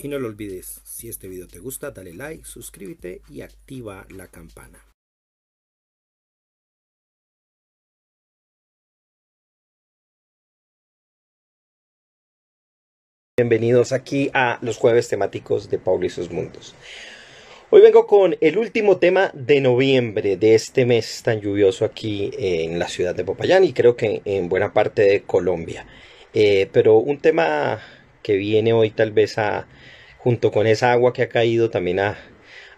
Y no lo olvides, si este video te gusta, dale like, suscríbete y activa la campana. Bienvenidos aquí a los jueves temáticos de Paulo y sus mundos. Hoy vengo con el último tema de noviembre de este mes tan lluvioso aquí en la ciudad de Popayán y creo que en buena parte de Colombia. Pero un tema que viene hoy tal vez junto con esa agua que ha caído también a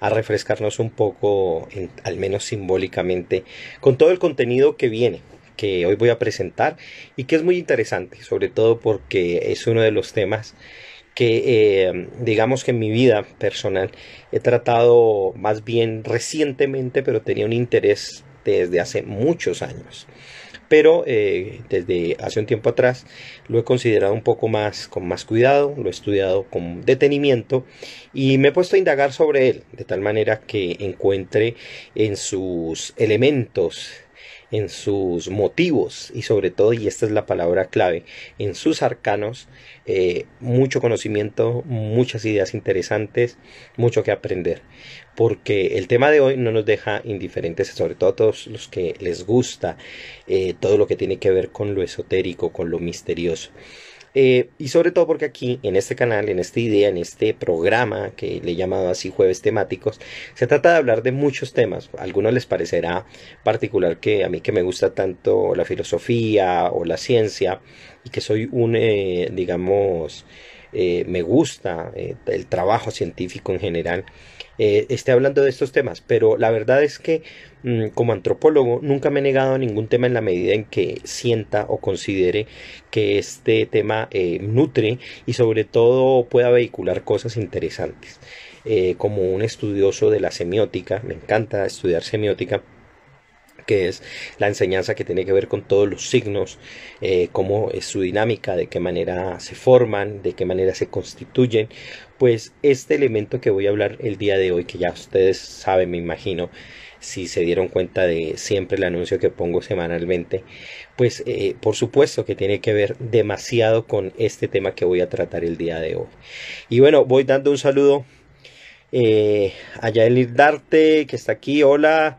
refrescarnos un poco, al menos simbólicamente, con todo el contenido que viene, que hoy voy a presentar y que es muy interesante, sobre todo porque es uno de los temas que digamos que en mi vida personal he tratado más bien recientemente, pero tenía un interés desde hace muchos años. Pero desde hace un tiempo atrás lo he considerado un poco más con más cuidado, lo he estudiado con detenimiento y me he puesto a indagar sobre él, de tal manera que encuentre en sus elementos, en sus motivos y sobre todo, y esta es la palabra clave, en sus arcanos, mucho conocimiento, muchas ideas interesantes, mucho que aprender, porque el tema de hoy no nos deja indiferentes, sobre todo a todos los que les gusta todo lo que tiene que ver con lo esotérico, con lo misterioso. Y sobre todo porque aquí, en este canal, en esta idea, en este programa que le he llamado así Jueves Temáticos, se trata de hablar de muchos temas. A algunos les parecerá particular que a mí que me gusta tanto la filosofía o la ciencia y que soy digamos, me gusta el trabajo científico en general, esté hablando de estos temas, pero la verdad es que como antropólogo nunca me he negado a ningún tema en la medida en que sienta o considere que este tema nutre y sobre todo pueda vehicular cosas interesantes. Como un estudioso de la semiótica, me encanta estudiar semiótica, que es la enseñanza que tiene que ver con todos los signos, cómo es su dinámica, de qué manera se forman, de qué manera se constituyen. Pues este elemento que voy a hablar el día de hoy, que ya ustedes saben, me imagino, si se dieron cuenta de siempre el anuncio que pongo semanalmente, pues por supuesto que tiene que ver demasiado con este tema que voy a tratar el día de hoy. Y bueno, voy dando un saludo a Yael Darte, que está aquí, hola.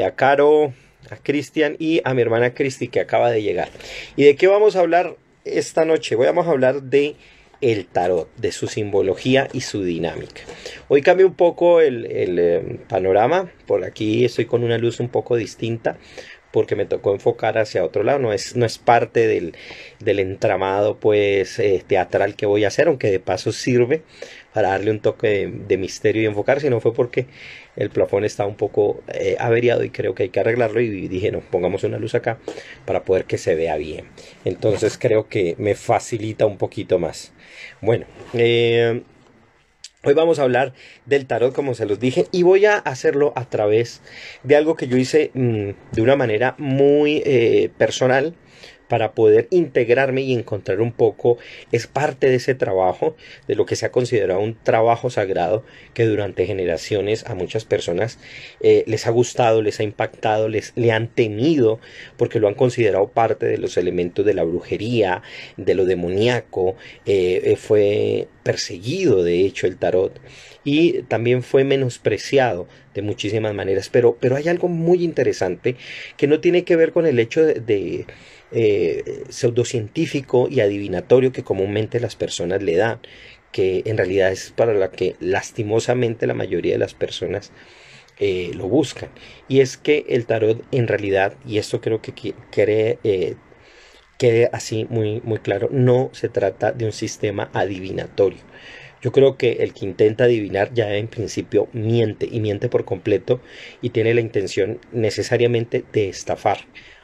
A Caro, a Cristian y a mi hermana Cristi, que acaba de llegar. ¿Y de qué vamos a hablar esta noche? Vamos a hablar de el tarot, de su simbología y su dinámica. Hoy cambia un poco el panorama. Por aquí estoy con una luz un poco distinta porque me tocó enfocar hacia otro lado, no es parte del entramado pues teatral que voy a hacer, aunque de paso sirve para darle un toque de misterio y enfocar, sino fue porque el plafón está un poco averiado y creo que hay que arreglarlo y dije no, pongamos una luz acá para poder que se vea bien, entonces creo que me facilita un poquito más. Bueno, hoy vamos a hablar del tarot, como se los dije, y voy a hacerlo a través de algo que yo hice de una manera muy personal para poder integrarme y encontrar un poco, es parte de ese trabajo, de lo que se ha considerado un trabajo sagrado, que durante generaciones a muchas personas les ha gustado, les ha impactado, le han temido, porque lo han considerado parte de los elementos de la brujería, de lo demoníaco, fue perseguido de hecho el tarot y también fue menospreciado de muchísimas maneras, pero hay algo muy interesante que no tiene que ver con el hecho de pseudocientífico y adivinatorio que comúnmente las personas le dan, que en realidad es para la que lastimosamente la mayoría de las personas lo buscan, y es que el tarot en realidad, y esto creo que quede así muy, muy claro, no se trata de un sistema adivinatorio. Yo creo que el que intenta adivinar ya en principio miente y miente por completo y tiene la intención necesariamente de estafar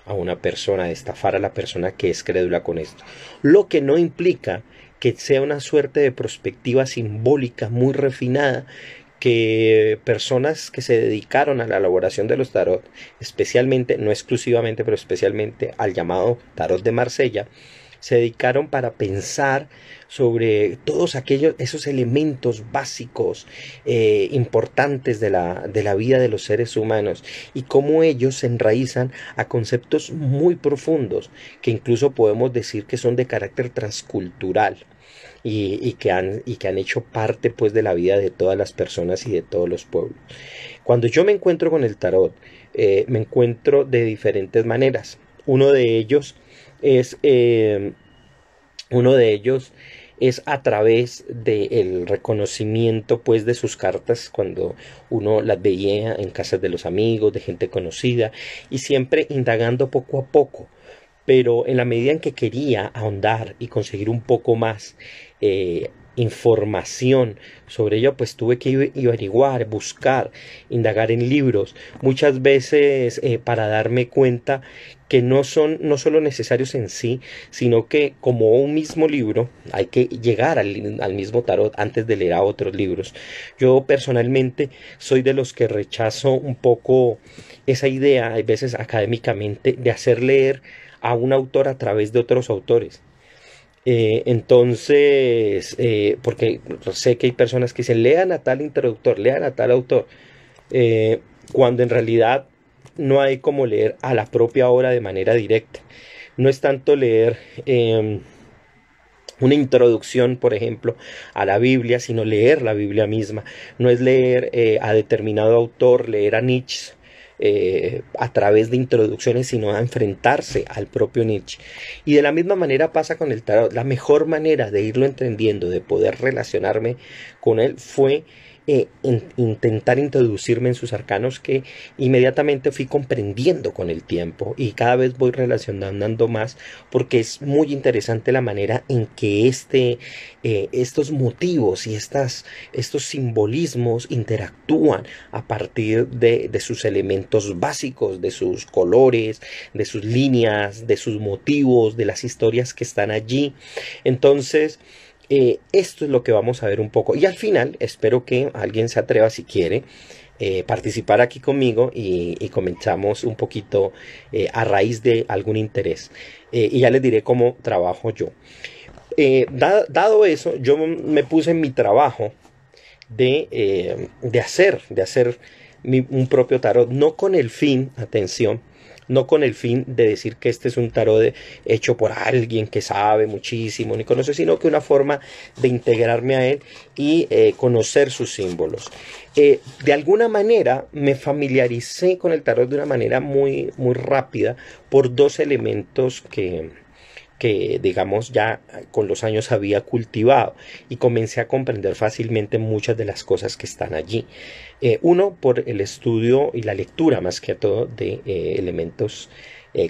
a una persona, de estafar a la persona que es crédula con esto. Lo que no implica que sea una suerte de perspectiva simbólica muy refinada que personas que se dedicaron a la elaboración de los tarot, especialmente, no exclusivamente, pero especialmente al llamado tarot de Marsella, se dedicaron para pensar sobre todos esos elementos básicos importantes de la vida de los seres humanos y cómo ellos se enraizan a conceptos muy profundos que incluso podemos decir que son de carácter transcultural. Y que han hecho parte pues de la vida de todas las personas y de todos los pueblos. Cuando yo me encuentro con el tarot, me encuentro de diferentes maneras. Uno de ellos es a través del reconocimiento pues de sus cartas cuando uno las veía en casas de los amigos, de gente conocida, y siempre indagando poco a poco, pero en la medida en que quería ahondar y conseguir un poco más información sobre ello, pues tuve que averiguar, buscar, indagar en libros, muchas veces para darme cuenta que no son no solo necesarios en sí, sino que como un mismo libro hay que llegar al mismo tarot antes de leer a otros libros. Yo personalmente soy de los que rechazo un poco esa idea, a veces académicamente, de hacer leer a un autor a través de otros autores. Porque sé que hay personas que dicen, lean a tal introductor, lean a tal autor, cuando en realidad no hay como leer a la propia obra de manera directa. No es tanto leer una introducción, por ejemplo, a la Biblia, sino leer la Biblia misma. No es leer a determinado autor, leer a Nietzsche a través de introducciones, sino a enfrentarse al propio Nietzsche. Y de la misma manera pasa con el tarot. La mejor manera de irlo entendiendo, de poder relacionarme con él, fue intentar introducirme en sus arcanos, que inmediatamente fui comprendiendo con el tiempo y cada vez voy relacionando más, porque es muy interesante la manera en que estos motivos y estos simbolismos interactúan a partir de sus elementos básicos, de sus colores, de sus líneas, de sus motivos, de las historias que están allí. Entonces, esto es lo que vamos a ver un poco, y al final espero que alguien se atreva, si quiere, participar aquí conmigo y comenzamos un poquito a raíz de algún interés, y ya les diré cómo trabajo yo. Dado eso, yo me puse en mi trabajo de hacer un propio tarot, no con el fin, atención, no con el fin de decir que este es un tarot hecho por alguien que sabe muchísimo ni conoce, sino que una forma de integrarme a él y conocer sus símbolos. De alguna manera me familiaricé con el tarot de una manera muy, muy rápida por dos elementos que digamos ya con los años había cultivado, y comencé a comprender fácilmente muchas de las cosas que están allí. Uno, por el estudio y la lectura más que todo de elementos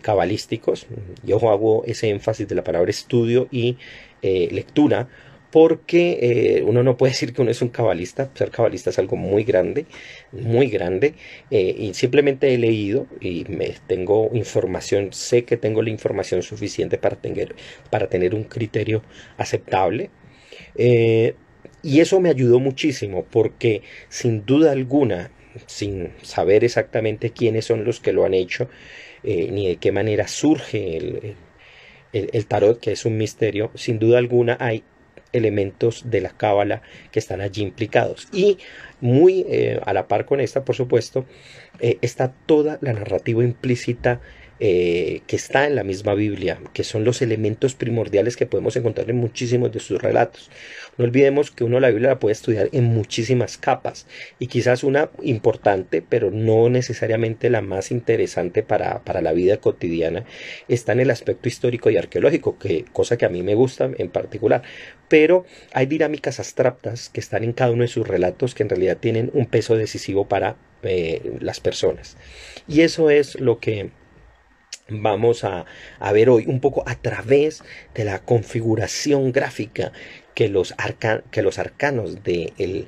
cabalísticos. Yo hago ese énfasis de la palabra estudio y lectura, porque uno no puede decir que uno es un cabalista. Ser cabalista es algo muy grande, y simplemente he leído y tengo información, sé que tengo la información suficiente para tener un criterio aceptable, y eso me ayudó muchísimo, porque sin duda alguna, sin saber exactamente quiénes son los que lo han hecho, ni de qué manera surge el tarot, que es un misterio, sin duda alguna hay elementos de la cábala que están allí implicados, y muy a la par con esta, por supuesto, está toda la narrativa implícita que está en la misma Biblia, que son los elementos primordiales que podemos encontrar en muchísimos de sus relatos. No olvidemos que uno la Biblia la puede estudiar en muchísimas capas, y quizás una importante, pero no necesariamente la más interesante para la vida cotidiana, está en el aspecto histórico y arqueológico, cosa que a mí me gusta en particular. Pero hay dinámicas abstractas que están en cada uno de sus relatos que en realidad tienen un peso decisivo para las personas. Y eso es lo que vamos a ver hoy, un poco a través de la configuración gráfica que los arcanos del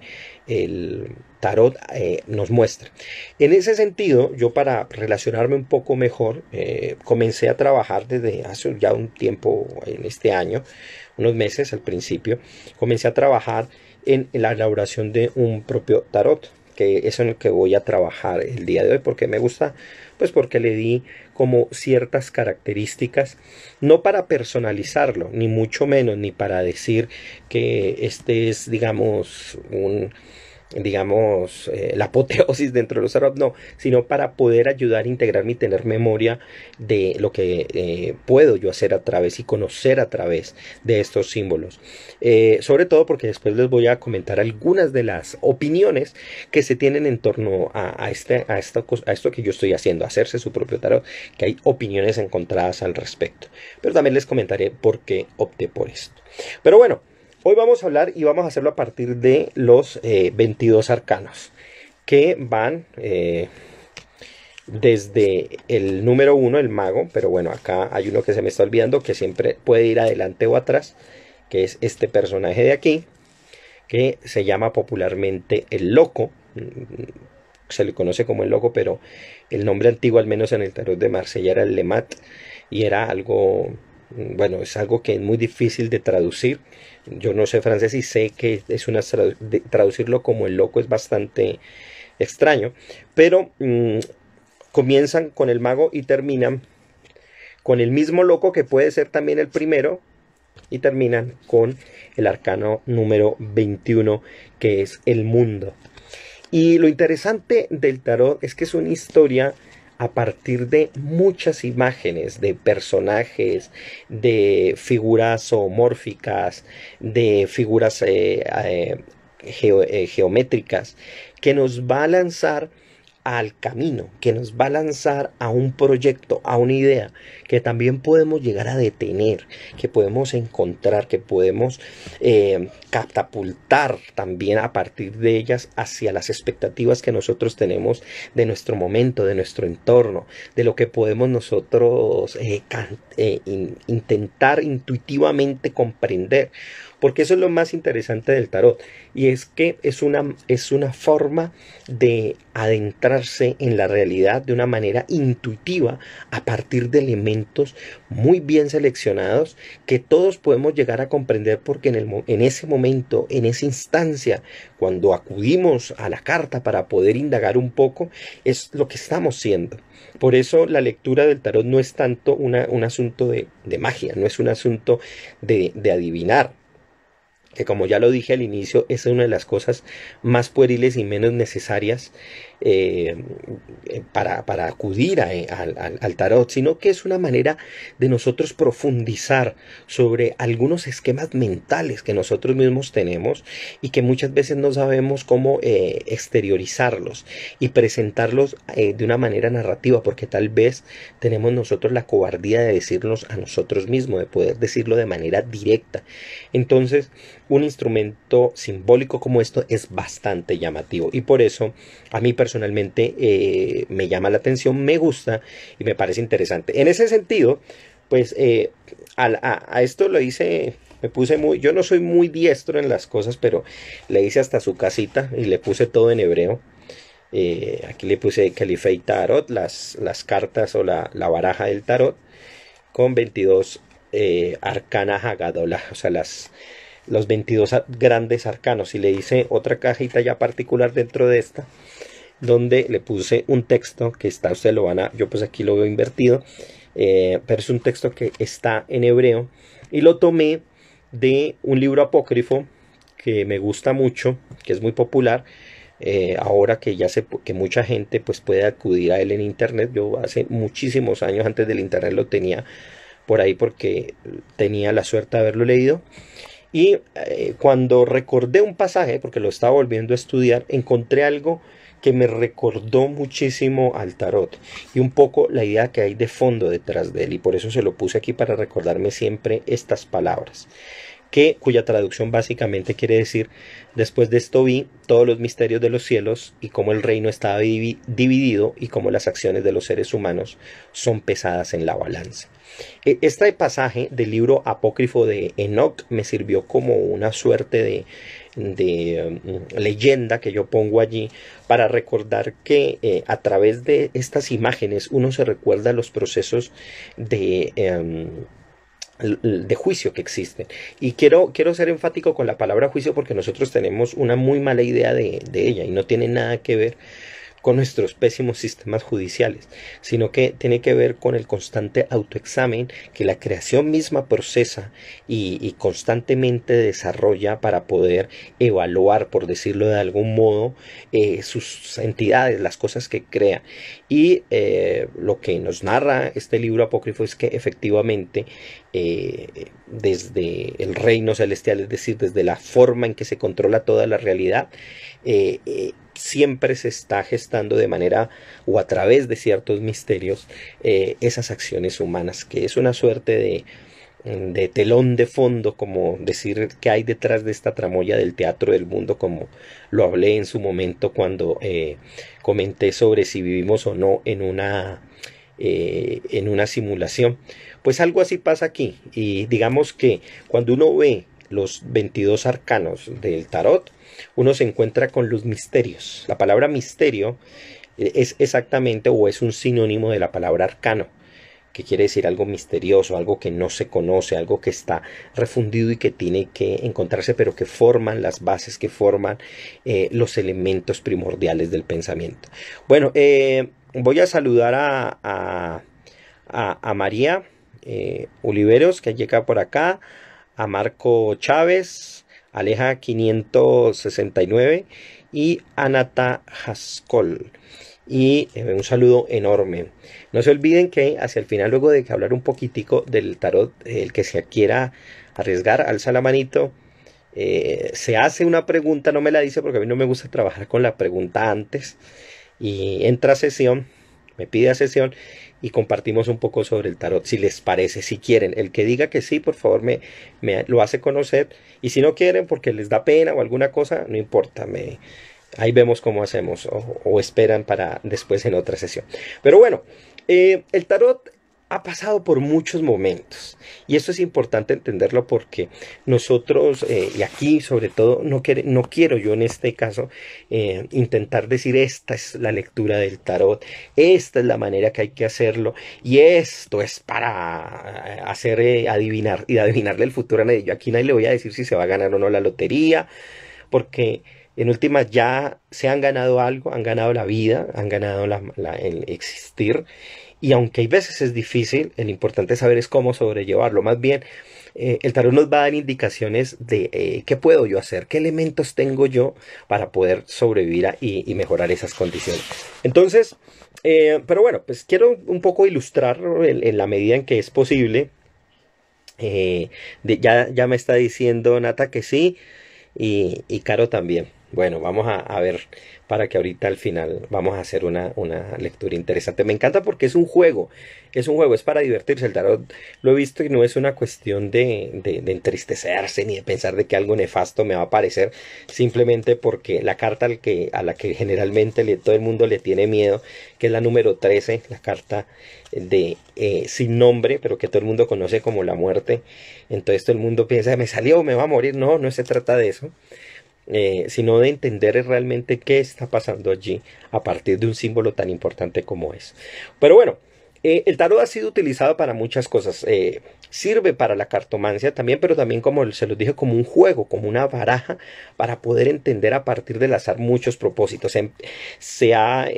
tarot nos muestran. En ese sentido, yo, para relacionarme un poco mejor, comencé a trabajar desde hace ya un tiempo, en este año, unos meses al principio, comencé a trabajar en la elaboración de un propio tarot, que es en lo que voy a trabajar el día de hoy, porque me gusta, pues porque le di como ciertas características, no para personalizarlo, ni mucho menos, ni para decir que este es, digamos, la apoteosis dentro de los tarot, no, sino para poder ayudar a integrarme y tener memoria de lo que puedo yo hacer a través y conocer a través de estos símbolos. Sobre todo porque después les voy a comentar algunas de las opiniones que se tienen en torno a esto que yo estoy haciendo, hacerse su propio tarot, que hay opiniones encontradas al respecto. Pero también les comentaré por qué opté por esto. Pero bueno, hoy vamos a hablar y vamos a hacerlo a partir de los 22 arcanos que van desde el número 1, el mago, pero bueno, acá hay uno que se me está olvidando que siempre puede ir adelante o atrás, que es este personaje de aquí, que se llama popularmente el loco. Se le conoce como el loco, pero el nombre antiguo, al menos en el tarot de Marsella, era el Lemat, y era algo... Bueno, es algo que es muy difícil de traducir. Yo no sé francés y sé que es traducirlo como el loco es bastante extraño. Pero comienzan con el mago y terminan con el mismo loco, que puede ser también el primero. Y terminan con el arcano número 21, que es el mundo. Y lo interesante del tarot es que es una historia a partir de muchas imágenes, de personajes, de figuras zoomórficas, de figuras geométricas, que nos va a lanzar al camino, que nos va a lanzar a un proyecto, a una idea, que también podemos llegar a detener, que podemos encontrar, que podemos catapultar también a partir de ellas hacia las expectativas que nosotros tenemos de nuestro momento, de nuestro entorno, de lo que podemos nosotros intentar intuitivamente comprender. Porque eso es lo más interesante del tarot, y es que es una forma de adentrarse en la realidad de una manera intuitiva a partir de elementos muy bien seleccionados que todos podemos llegar a comprender, porque en ese momento, en esa instancia, cuando acudimos a la carta para poder indagar un poco, es lo que estamos siendo. Por eso la lectura del tarot no es tanto un asunto de magia, no es un asunto de adivinar, que como ya lo dije al inicio, es una de las cosas más pueriles y menos necesarias para acudir al tarot, sino que es una manera de nosotros profundizar sobre algunos esquemas mentales que nosotros mismos tenemos y que muchas veces no sabemos cómo exteriorizarlos y presentarlos de una manera narrativa, porque tal vez tenemos nosotros la cobardía de decirnos a nosotros mismos, de poder decirlo de manera directa. Entonces, un instrumento simbólico como esto es bastante llamativo, y por eso a mí personalmente me llama la atención, me gusta y me parece interesante. En ese sentido, pues a esto lo hice, yo no soy muy diestro en las cosas, pero le hice hasta su casita y le puse todo en hebreo. Aquí le puse Califei Tarot, las cartas o la baraja del tarot, con 22 arcana Hagadola, o sea, los 22 grandes arcanos, y le hice otra cajita ya particular dentro de esta, donde le puse un texto que está, ustedes lo van a, yo pues aquí lo veo invertido, pero es un texto que está en hebreo, y lo tomé de un libro apócrifo que me gusta mucho, que es muy popular, ahora que ya sé que mucha gente pues puede acudir a él en internet. Yo hace muchísimos años, antes del internet, lo tenía por ahí porque tenía la suerte de haberlo leído. Y cuando recordé un pasaje, porque lo estaba volviendo a estudiar, encontré algo que me recordó muchísimo al tarot y un poco la idea que hay de fondo detrás de él, y por eso se lo puse aquí para recordarme siempre estas palabras, cuya traducción básicamente quiere decir: después de esto vi todos los misterios de los cielos y cómo el reino estaba dividido y cómo las acciones de los seres humanos son pesadas en la balanza. Este pasaje del libro apócrifo de Enoch me sirvió como una suerte de leyenda que yo pongo allí para recordar que a través de estas imágenes uno se recuerda los procesos de de juicio que existen. Y quiero ser enfático con la palabra juicio porque nosotros tenemos una muy mala idea de ella y no tiene nada que ver con nuestros pésimos sistemas judiciales, sino que tiene que ver con el constante autoexamen que la creación misma procesa y constantemente desarrolla para poder evaluar, por decirlo de algún modo, sus entidades, las cosas que crea. Y lo que nos narra este libro apócrifo es que efectivamente desde el reino celestial, es decir, desde la forma en que se controla toda la realidad, siempre se está gestando de manera o a través de ciertos misterios esas acciones humanas, que es una suerte de telón de fondo, como decir que hay detrás de esta tramoya del teatro del mundo, como lo hablé en su momento cuando comenté sobre si vivimos o no en una simulación. Pues algo así pasa aquí, y digamos que cuando uno ve los 22 arcanos del tarot, uno se encuentra con los misterios. La palabra misterio es exactamente o es un sinónimo de la palabra arcano, que quiere decir algo misterioso, algo que no se conoce, algo que está refundido y que tiene que encontrarse, pero que forman las bases, que forman los elementos primordiales del pensamiento. Bueno, voy a saludar a María Oliveros, que llega por acá, a Marco Chávez, Aleja 569 y Anata Haskell. Y un saludo enorme. No se olviden que hacia el final, luego de que hablar un poquitico del tarot, el que se quiera arriesgar, alza la manito, se hace una pregunta, no me la dice porque a mí no me gusta trabajar con la pregunta antes, y entra a sesión, me pide a sesión y compartimos un poco sobre el tarot, si les parece, si quieren. El que diga que sí, por favor, me lo hace conocer, y si no quieren porque les da pena o alguna cosa, no importa, ahí vemos cómo hacemos, o esperan para después en otra sesión. Pero bueno, el tarot ha pasado por muchos momentos, y esto es importante entenderlo porque nosotros, y aquí sobre todo, no quiero yo en este caso intentar decir esta es la lectura del tarot, esta es la manera que hay que hacerlo, y esto es para hacer adivinar y adivinarle el futuro a nadie. Yo aquí nadie le voy a decir si se va a ganar o no la lotería, porque en últimas ya se han ganado algo, han ganado la vida, han ganado el existir. Y aunque hay veces es difícil, lo importante es saber es cómo sobrellevarlo. Más bien, el tarot nos va a dar indicaciones de qué puedo yo hacer, qué elementos tengo yo para poder sobrevivir y mejorar esas condiciones. Entonces, pero bueno, pues quiero un poco ilustrar en la medida en que es posible. Ya me está diciendo Nata que sí, y Caro también. Bueno, vamos a ver, para que ahorita al final vamos a hacer una lectura interesante. Me encanta porque es un juego, es para divertirse. El tarot lo he visto y no es una cuestión de entristecerse ni de pensar de que algo nefasto me va a aparecer, simplemente porque la carta a la que generalmente todo el mundo le tiene miedo, que es la número 13, la carta de sin nombre, pero que todo el mundo conoce como la muerte. Entonces todo el mundo piensa, me salió, me va a morir. No, no se trata de eso. Sino de entender realmente qué está pasando allí a partir de un símbolo tan importante como es. Pero bueno, el tarot ha sido utilizado para muchas cosas. Sirve para la cartomancia también, pero también, como se los dije, como un juego, como una baraja para poder entender a partir del azar muchos propósitos. Se ha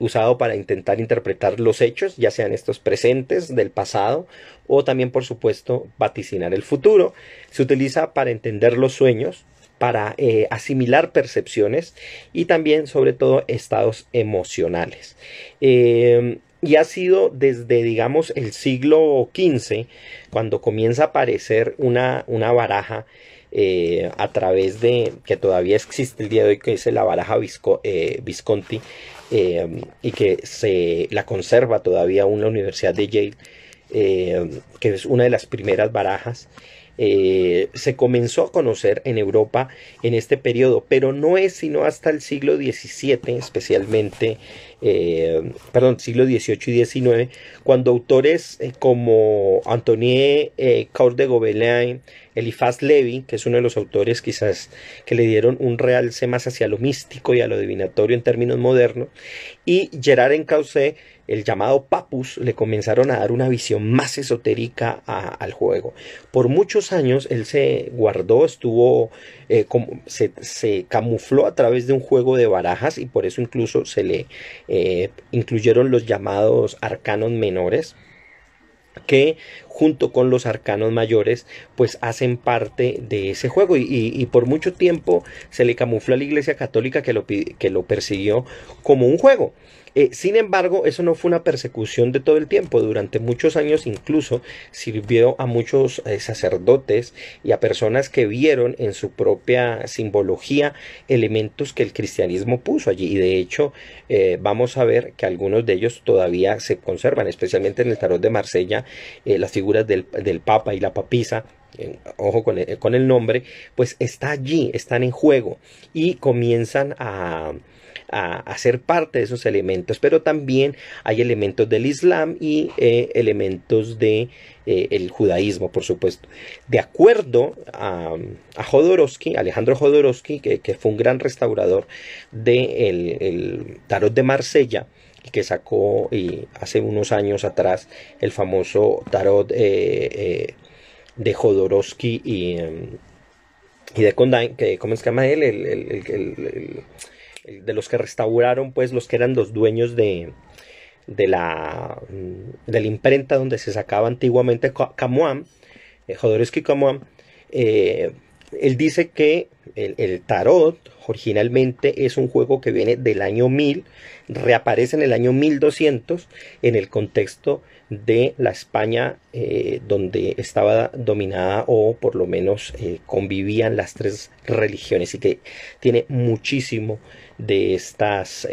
usado para intentar interpretar los hechos, ya sean estos presentes del pasado, o también, por supuesto, vaticinar el futuro. Se utiliza para entender los sueños, para asimilar percepciones y también, sobre todo, estados emocionales. Y ha sido desde, digamos, el siglo XV, cuando comienza a aparecer una baraja a través de, que todavía existe el día de hoy, que es la baraja Visconti, y que se la conserva todavía aún la Universidad de Yale, que es una de las primeras barajas. Se comenzó a conocer en Europa en este periodo, pero no es sino hasta el siglo XVII, especialmente, siglo XVIII y XIX, cuando autores como Antoine Coeur de Gobelin, Eliphas Levi, que es uno de los autores quizás que le dieron un realce más hacia lo místico y a lo divinatorio en términos modernos, y Gerard Encausse, el llamado Papus, le comenzaron a dar una visión más esotérica al juego. Por muchos años él se guardó, se camufló a través de un juego de barajas, y por eso incluso se le incluyeron los llamados arcanos menores, que junto con los arcanos mayores pues hacen parte de ese juego, y por mucho tiempo se le camufló a la Iglesia Católica que lo persiguió como un juego. Sin embargo, eso no fue una persecución de todo el tiempo. Durante muchos años incluso sirvió a muchos sacerdotes y a personas que vieron en su propia simbología elementos que el cristianismo puso allí, y de hecho vamos a ver que algunos de ellos todavía se conservan, especialmente en el tarot de Marsella. Las figuras del Papa y la papisa, ojo con el nombre, pues está allí, están en juego, y comienzan a ser parte de esos elementos. Pero también hay elementos del Islam y elementos de el judaísmo, por supuesto. De acuerdo a Jodorowsky, Alejandro Jodorowsky, que fue un gran restaurador del tarot de Marsella, que sacó hace unos años atrás el famoso tarot de Jodorowsky y de Condine, que ¿cómo se llama él? El de los que restauraron, pues los que eran los dueños de la imprenta donde se sacaba antiguamente Camoam, Jodorowsky Camoam. Él dice que el tarot originalmente es un juego que viene del año 1000, reaparece en el año 1200 en el contexto de la España donde estaba dominada, o por lo menos convivían las tres religiones, y que tiene muchísimo de estos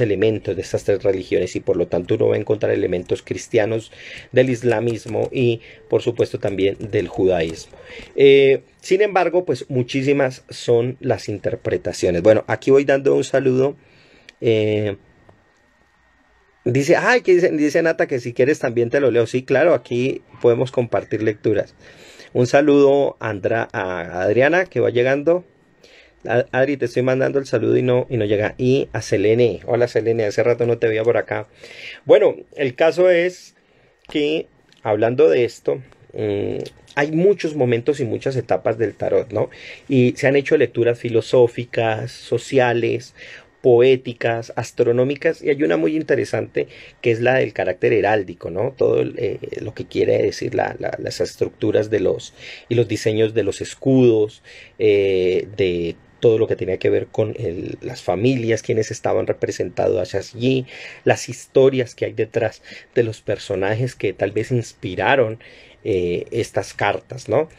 elementos de estas tres religiones, y por lo tanto uno va a encontrar elementos cristianos, del islamismo y por supuesto también del judaísmo. Sin embargo, pues muchísimas son las interpretaciones. Bueno, aquí voy dando un saludo. Dice, dice Nata que si quieres también te lo leo. Sí, claro, aquí podemos compartir lecturas. Un saludo a Adriana, que va llegando. Adri, te estoy mandando el saludo y no llega. Y a Selene. Hola Selene, hace rato no te veía por acá. Bueno, el caso es que, hablando de esto, hay muchos momentos y muchas etapas del tarot, ¿no? Y se han hecho lecturas filosóficas, sociales, poéticas, astronómicas, y hay una muy interesante que es la del carácter heráldico, ¿no? Todo lo que quiere decir las estructuras de los diseños de los escudos, de todo lo que tenía que ver con las familias, quienes estaban representados allí, las historias que hay detrás de los personajes que tal vez inspiraron estas cartas, ¿no?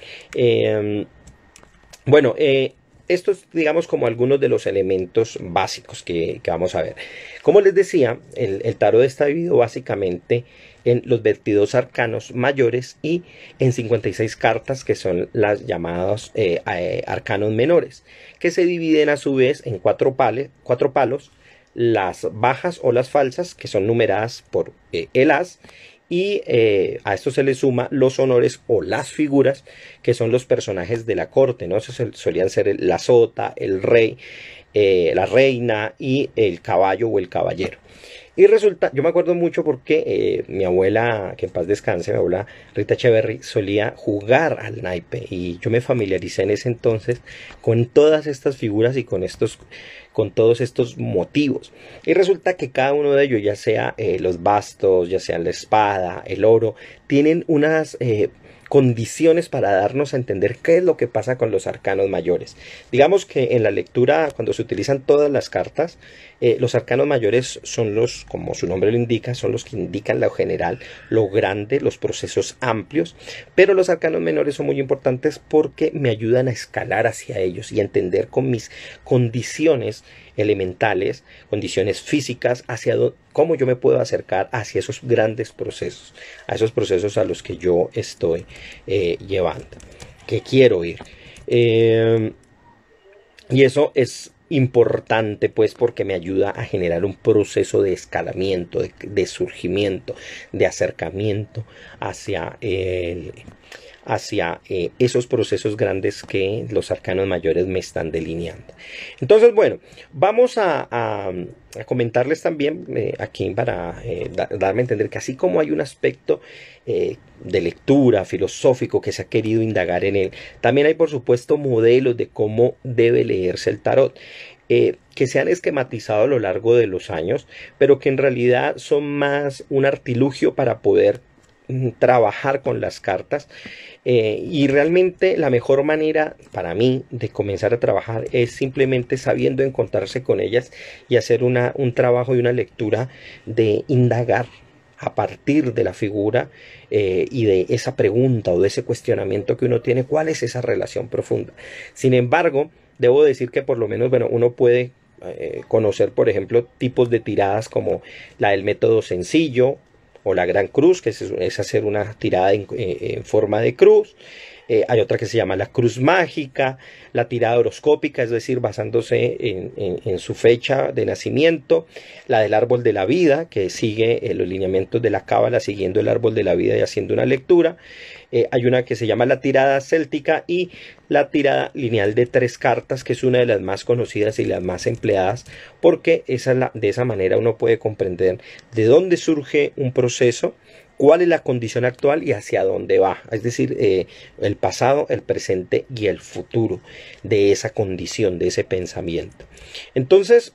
Estos, digamos, como algunos de los elementos básicos que vamos a ver. Como les decía, el tarot está dividido básicamente en los 22 arcanos mayores y en 56 cartas, que son las llamadas arcanos menores, que se dividen a su vez en cuatro palos, las bajas o las falsas, que son numeradas por el as, y a esto se le suma los honores o las figuras, que son los personajes de la corte, ¿no? Solían ser la sota, el rey, la reina y el caballo o el caballero. Y resulta, yo me acuerdo mucho porque mi abuela, que en paz descanse, mi abuela Rita Echeverry, solía jugar al naipe, y yo me familiaricé en ese entonces con todas estas figuras y con todos estos motivos. Y resulta que cada uno de ellos, ya sea los bastos, ya sea la espada, el oro, tienen unas condiciones para darnos a entender qué es lo que pasa con los arcanos mayores. Digamos que en la lectura, cuando se utilizan todas las cartas, los arcanos mayores son como su nombre lo indica, son los que indican lo general, lo grande, los procesos amplios, pero los arcanos menores son muy importantes porque me ayudan a escalar hacia ellos y a entender con mis condiciones elementales, condiciones físicas, cómo yo me puedo acercar hacia esos grandes procesos, a esos procesos a los que yo estoy llevando, que quiero ir. Y eso es importante, pues, porque me ayuda a generar un proceso de escalamiento, de surgimiento, de acercamiento hacia hacia esos procesos grandes que los arcanos mayores me están delineando. Entonces, bueno, vamos a comentarles también aquí para darme a entender que así como hay un aspecto de lectura filosófico que se ha querido indagar en él, también hay por supuesto modelos de cómo debe leerse el tarot. Que se han esquematizado a lo largo de los años, pero que en realidad son más un artilugio para poder trabajar con las cartas, y realmente la mejor manera para mí de comenzar a trabajar es simplemente sabiendo encontrarse con ellas y hacer un trabajo y una lectura de indagar a partir de la figura y de esa pregunta o de ese cuestionamiento que uno tiene, cuál es esa relación profunda. Sin embargo, debo decir que por lo menos, bueno, uno puede conocer, por ejemplo, tipos de tiradas como la del método sencillo o la gran cruz, que es hacer una tirada en forma de cruz. Hay otra que se llama la cruz mágica, la tirada horoscópica, es decir, basándose en su fecha de nacimiento, la del árbol de la vida, que sigue los lineamientos de la cábala siguiendo el árbol de la vida y haciendo una lectura. Hay una que se llama la tirada céltica y la tirada lineal de 3 cartas, que es una de las más conocidas y las más empleadas, porque de esa manera uno puede comprender de dónde surge un proceso, cuál es la condición actual y hacia dónde va, es decir, el pasado, el presente y el futuro de esa condición, de ese pensamiento. Entonces,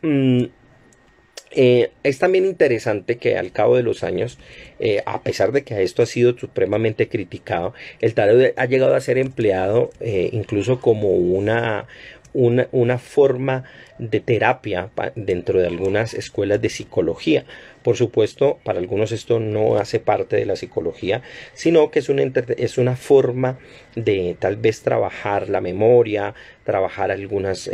es también interesante que al cabo de los años, a pesar de que esto ha sido supremamente criticado, el tarot ha llegado a ser empleado incluso como una forma de terapia dentro de algunas escuelas de psicología. Por supuesto, para algunos esto no hace parte de la psicología, sino que es una forma de tal vez trabajar la memoria, trabajar algunas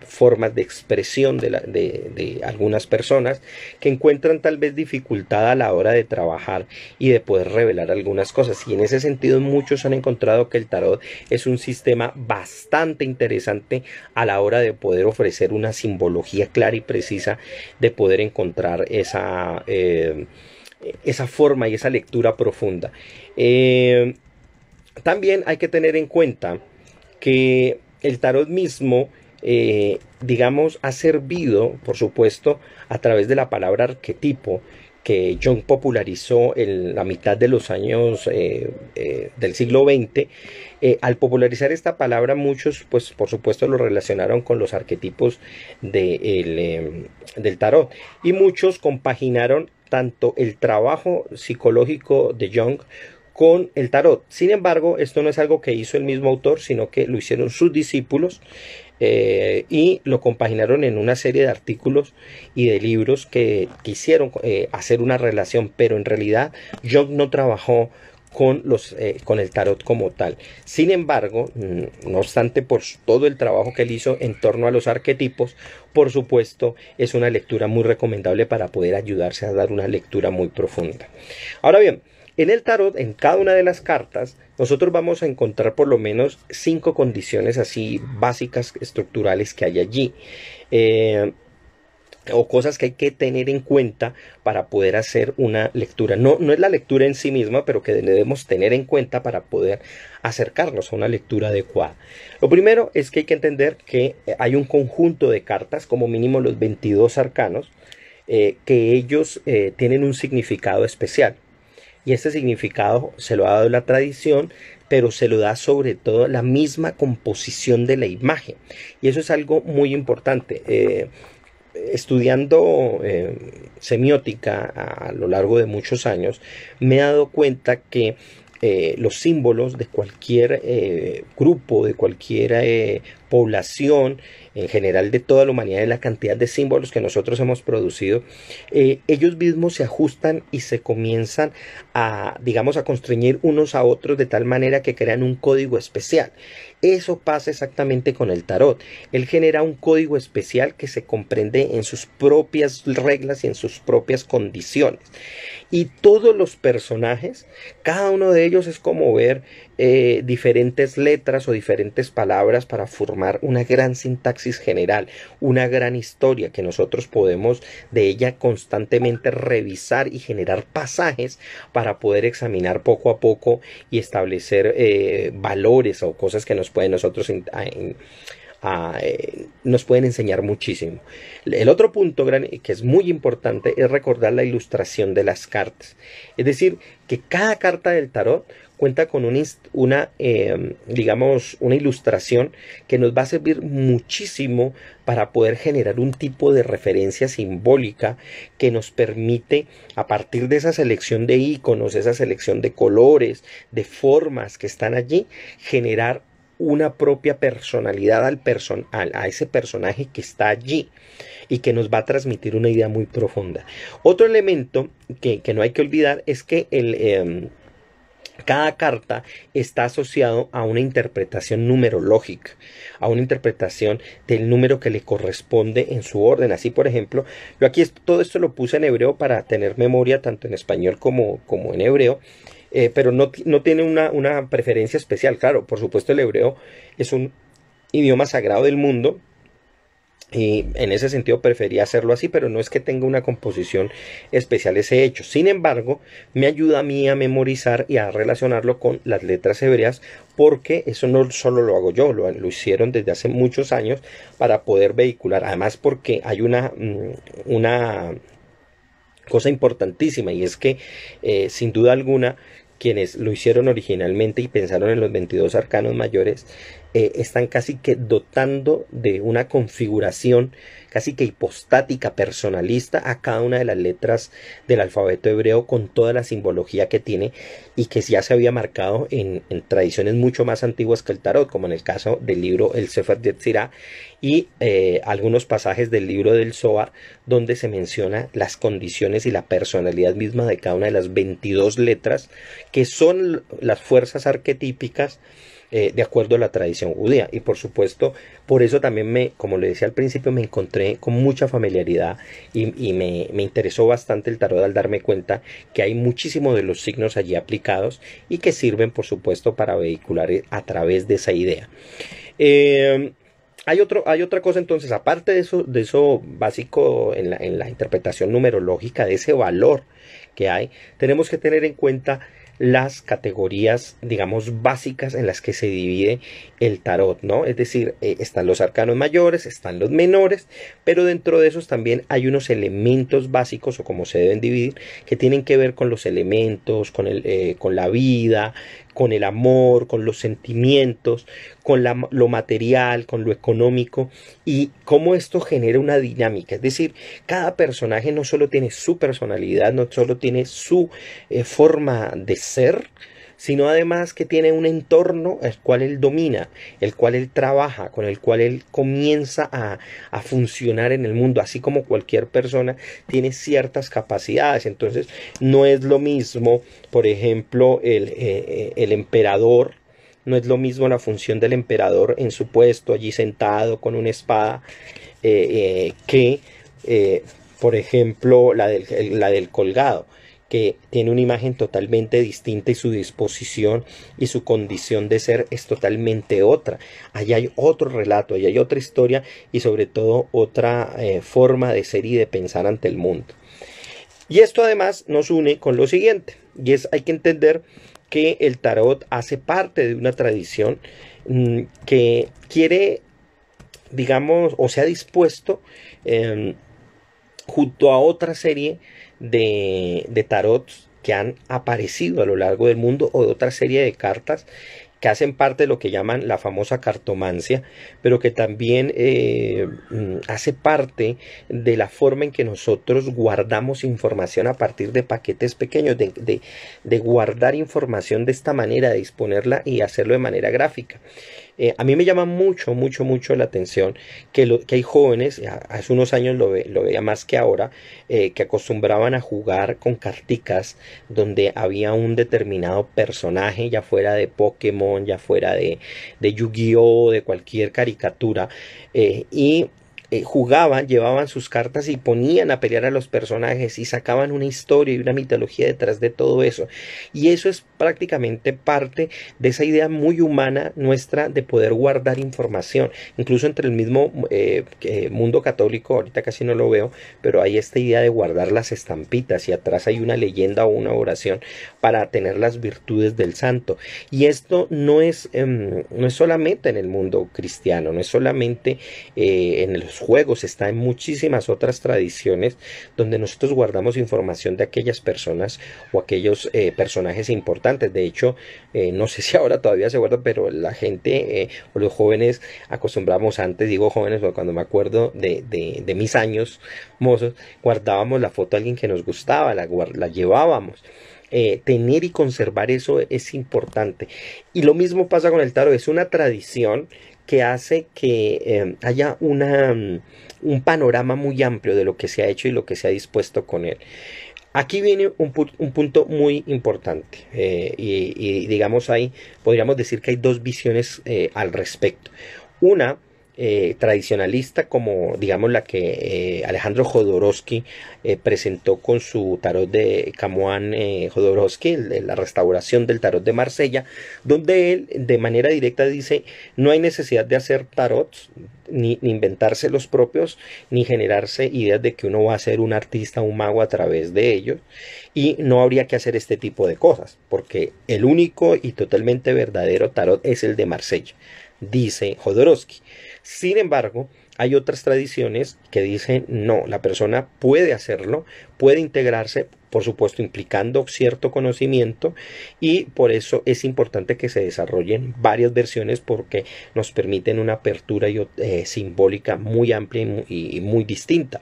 formas de expresión de algunas personas que encuentran tal vez dificultad a la hora de trabajar y de poder revelar algunas cosas. Y en ese sentido muchos han encontrado que el tarot es un sistema bastante interesante a la hora de poder ofrecer una simbología clara y precisa, de poder encontrar esa forma y esa lectura profunda. También hay que tener en cuenta que el tarot mismo, digamos, ha servido, por supuesto, a través de la palabra arquetipo, que Jung popularizó en la mitad de los años del siglo XX. Al popularizar esta palabra, muchos, pues por supuesto, lo relacionaron con los arquetipos del tarot, y muchos compaginaron tanto el trabajo psicológico de Jung con el tarot. Sin embargo, esto no es algo que hizo el mismo autor, sino que lo hicieron sus discípulos, y lo compaginaron en una serie de artículos y de libros que quisieron hacer una relación, pero en realidad Jung no trabajó con el tarot como tal. Sin embargo, no obstante, por todo el trabajo que él hizo en torno a los arquetipos, por supuesto, es una lectura muy recomendable para poder ayudarse a dar una lectura muy profunda. Ahora bien, en el tarot, en cada una de las cartas, nosotros vamos a encontrar por lo menos 5 condiciones así básicas, estructurales, que hay allí. O cosas que hay que tener en cuenta para poder hacer una lectura. No es la lectura en sí misma, pero que debemos tener en cuenta para poder acercarnos a una lectura adecuada. Lo primero es que hay que entender que hay un conjunto de cartas, como mínimo los 22 arcanos, que ellos tienen un significado especial. Y este significado se lo ha dado la tradición, pero se lo da sobre todo la misma composición de la imagen. Y eso es algo muy importante. Estudiando semiótica a lo largo de muchos años, me he dado cuenta que los símbolos de cualquier grupo, de cualquier población, en general de toda la humanidad, de la cantidad de símbolos que nosotros hemos producido, ellos mismos se ajustan y se comienzan a, digamos, a constreñir unos a otros de tal manera que crean un código especial. Eso pasa exactamente con el tarot. Él genera un código especial que se comprende en sus propias reglas y en sus propias condiciones. Y todos los personajes, cada uno de ellos es como ver diferentes letras o diferentes palabras para formar una gran sintaxis general, una gran historia que nosotros podemos de ella constantemente revisar y generar pasajes para poder examinar poco a poco y establecer valores o cosas que nos pueden nos pueden enseñar muchísimo. El otro punto que es muy importante es recordar la ilustración de las cartas. Es decir, que cada carta del tarot cuenta con digamos, una ilustración que nos va a servir muchísimo para poder generar un tipo de referencia simbólica que nos permite, a partir de esa selección de iconos, esa selección de colores, de formas que están allí, generar una propia personalidad a ese personaje que está allí y que nos va a transmitir una idea muy profunda. Otro elemento que no hay que olvidar es que cada carta está asociado a una interpretación numerológica, a una interpretación del número que le corresponde en su orden. Así, por ejemplo, yo aquí todo esto lo puse en hebreo para tener memoria tanto en español como en hebreo. Pero no tiene una preferencia especial. Claro, por supuesto el hebreo es un idioma sagrado del mundo y en ese sentido prefería hacerlo así, pero no es que tenga una composición especial ese hecho. Sin embargo, me ayuda a mí a memorizar y a relacionarlo con las letras hebreas, porque eso no solo lo hago yo, lo hicieron desde hace muchos años para poder vehicular. Además, porque hay una cosa importantísima, y es que sin duda alguna quienes lo hicieron originalmente y pensaron en los 22 arcanos mayores están casi que dotando de una configuración casi que hipostática, personalista a cada una de las letras del alfabeto hebreo, con toda la simbología que tiene y que ya se había marcado en tradiciones mucho más antiguas que el tarot, como en el caso del libro El Sefer Yetzirah y algunos pasajes del libro del Zohar, donde se menciona las condiciones y la personalidad misma de cada una de las 22 letras, que son las fuerzas arquetípicas de acuerdo a la tradición judía. Y por supuesto, por eso también como le decía al principio, me encontré con mucha familiaridad y me interesó bastante el tarot al darme cuenta que hay muchísimos de los signos allí aplicados y que sirven, por supuesto, para vehicular a través de esa idea. Hay otra cosa entonces, aparte de eso básico en la interpretación numerológica, de ese valor que hay, tenemos que tener en cuenta las categorías, digamos, básicas en las que se divide el tarot, ¿no? Es decir, están los arcanos mayores, están los menores, pero dentro de esos también hay unos elementos básicos, o como se deben dividir, que tienen que ver con los elementos, con la vida, con el amor, con los sentimientos, con lo material, con lo económico, y cómo esto genera una dinámica. Es decir, cada personaje no solo tiene su personalidad, no solo tiene su forma de ser, sino además que tiene un entorno el cual él domina, el cual él trabaja, con el cual él comienza a funcionar en el mundo, así como cualquier persona tiene ciertas capacidades. Entonces no es lo mismo, por ejemplo, el emperador, no es lo mismo la función del emperador en su puesto, allí sentado con una espada, por ejemplo, la del colgado, que tiene una imagen totalmente distinta y su disposición y su condición de ser es totalmente otra. Allí hay otro relato, allí hay otra historia y sobre todo otra forma de ser y de pensar ante el mundo. Y esto además nos une con lo siguiente, y hay que entender que el tarot hace parte de una tradición que quiere, digamos, o se ha dispuesto junto a otra serie de tarots que han aparecido a lo largo del mundo, o de otra serie de cartas que hacen parte de lo que llaman la famosa cartomancia, pero que también hace parte de la forma en que nosotros guardamos información a partir de paquetes pequeños, de guardar información de esta manera, de disponerla y hacerlo de manera gráfica. A mí me llama mucho la atención que hay jóvenes, hace unos años lo veía más que ahora, que acostumbraban a jugar con carticas donde había un determinado personaje, ya fuera de Pokémon, ya fuera de Yu-Gi-Oh, de cualquier caricatura, y jugaban, llevaban sus cartas y ponían a pelear a los personajes y sacaban una historia y una mitología detrás de todo eso. Y eso es prácticamente parte de esa idea muy humana nuestra de poder guardar información. Incluso entre el mismo mundo católico, ahorita casi no lo veo, pero hay esta idea de guardar las estampitas y atrás hay una leyenda o una oración para tener las virtudes del santo. Y esto no es solamente en el mundo cristiano, no es solamente en los juegos, está en muchísimas otras tradiciones donde nosotros guardamos información de aquellas personas o aquellos personajes importantes. De hecho, no sé si ahora todavía se guarda, pero la gente o los jóvenes acostumbramos antes, digo jóvenes, cuando me acuerdo de mis años mozos, guardábamos la foto de alguien que nos gustaba, la llevábamos. Tener y conservar eso es importante. Y lo mismo pasa con el tarot, es una tradición que hace que haya un panorama muy amplio de lo que se ha hecho y lo que se ha dispuesto con él. Aquí viene un punto muy importante y digamos ahí podríamos decir que hay dos visiones al respecto. Una tradicionalista como digamos la que Alejandro Jodorowsky presentó con su tarot de Camoán Jodorowsky, la restauración del tarot de Marsella, donde él de manera directa dice no hay necesidad de hacer tarots ni inventarse los propios ni generarse ideas de que uno va a ser un artista, un mago a través de ellos, y no habría que hacer este tipo de cosas porque el único y totalmente verdadero tarot es el de Marsella, dice Jodorowsky. Sin embargo, hay otras tradiciones que dicen no, la persona puede hacerlo, puede integrarse, por supuesto implicando cierto conocimiento, y por eso es importante que se desarrollen varias versiones porque nos permiten una apertura simbólica muy amplia y muy distinta.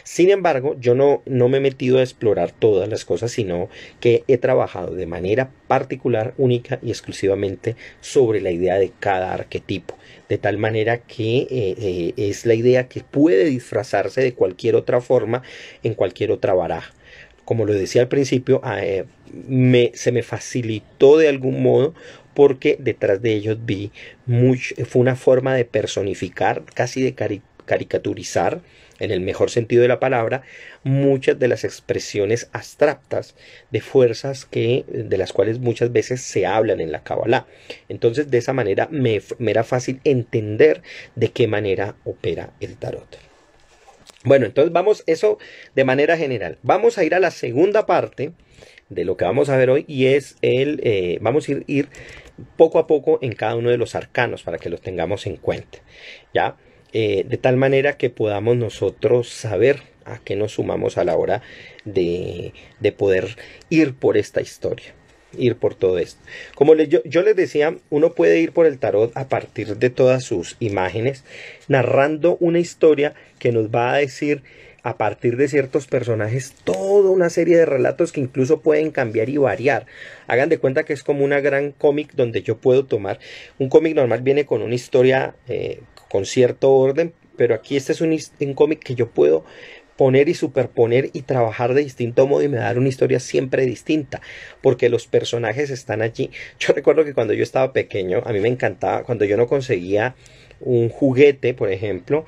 Sin embargo, yo no me he metido a explorar todas las cosas, sino que he trabajado de manera particular, única y exclusivamente sobre la idea de cada arquetipo. De tal manera que es la idea que puede disfrazarse de cualquier otra forma en cualquier otra baraja. Como lo decía al principio, se me facilitó de algún modo porque detrás de ellos fue una forma de personificar, casi de caricaturizar, en el mejor sentido de la palabra, muchas de las expresiones abstractas de fuerzas de las cuales muchas veces se hablan en la Kabbalah. Entonces, de esa manera me era fácil entender de qué manera opera el tarot. Bueno, entonces eso de manera general. Vamos a ir a la segunda parte de lo que vamos a ver hoy y es vamos a ir poco a poco en cada uno de los arcanos para que los tengamos en cuenta, ¿ya? De tal manera que podamos nosotros saber a qué nos sumamos a la hora de poder ir por esta historia, ir por todo esto. Como yo les decía, uno puede ir por el tarot a partir de todas sus imágenes, narrando una historia que nos va a decir a partir de ciertos personajes toda una serie de relatos que incluso pueden cambiar y variar. Hagan de cuenta que es como una gran cómic donde yo puedo tomar, un cómic normal viene con una historia con cierto orden, pero aquí este es un cómic que yo puedo poner y superponer y trabajar de distinto modo y me va a dar una historia siempre distinta porque los personajes están allí. Yo recuerdo que cuando yo estaba pequeño a mí me encantaba cuando yo no conseguía un juguete, por ejemplo,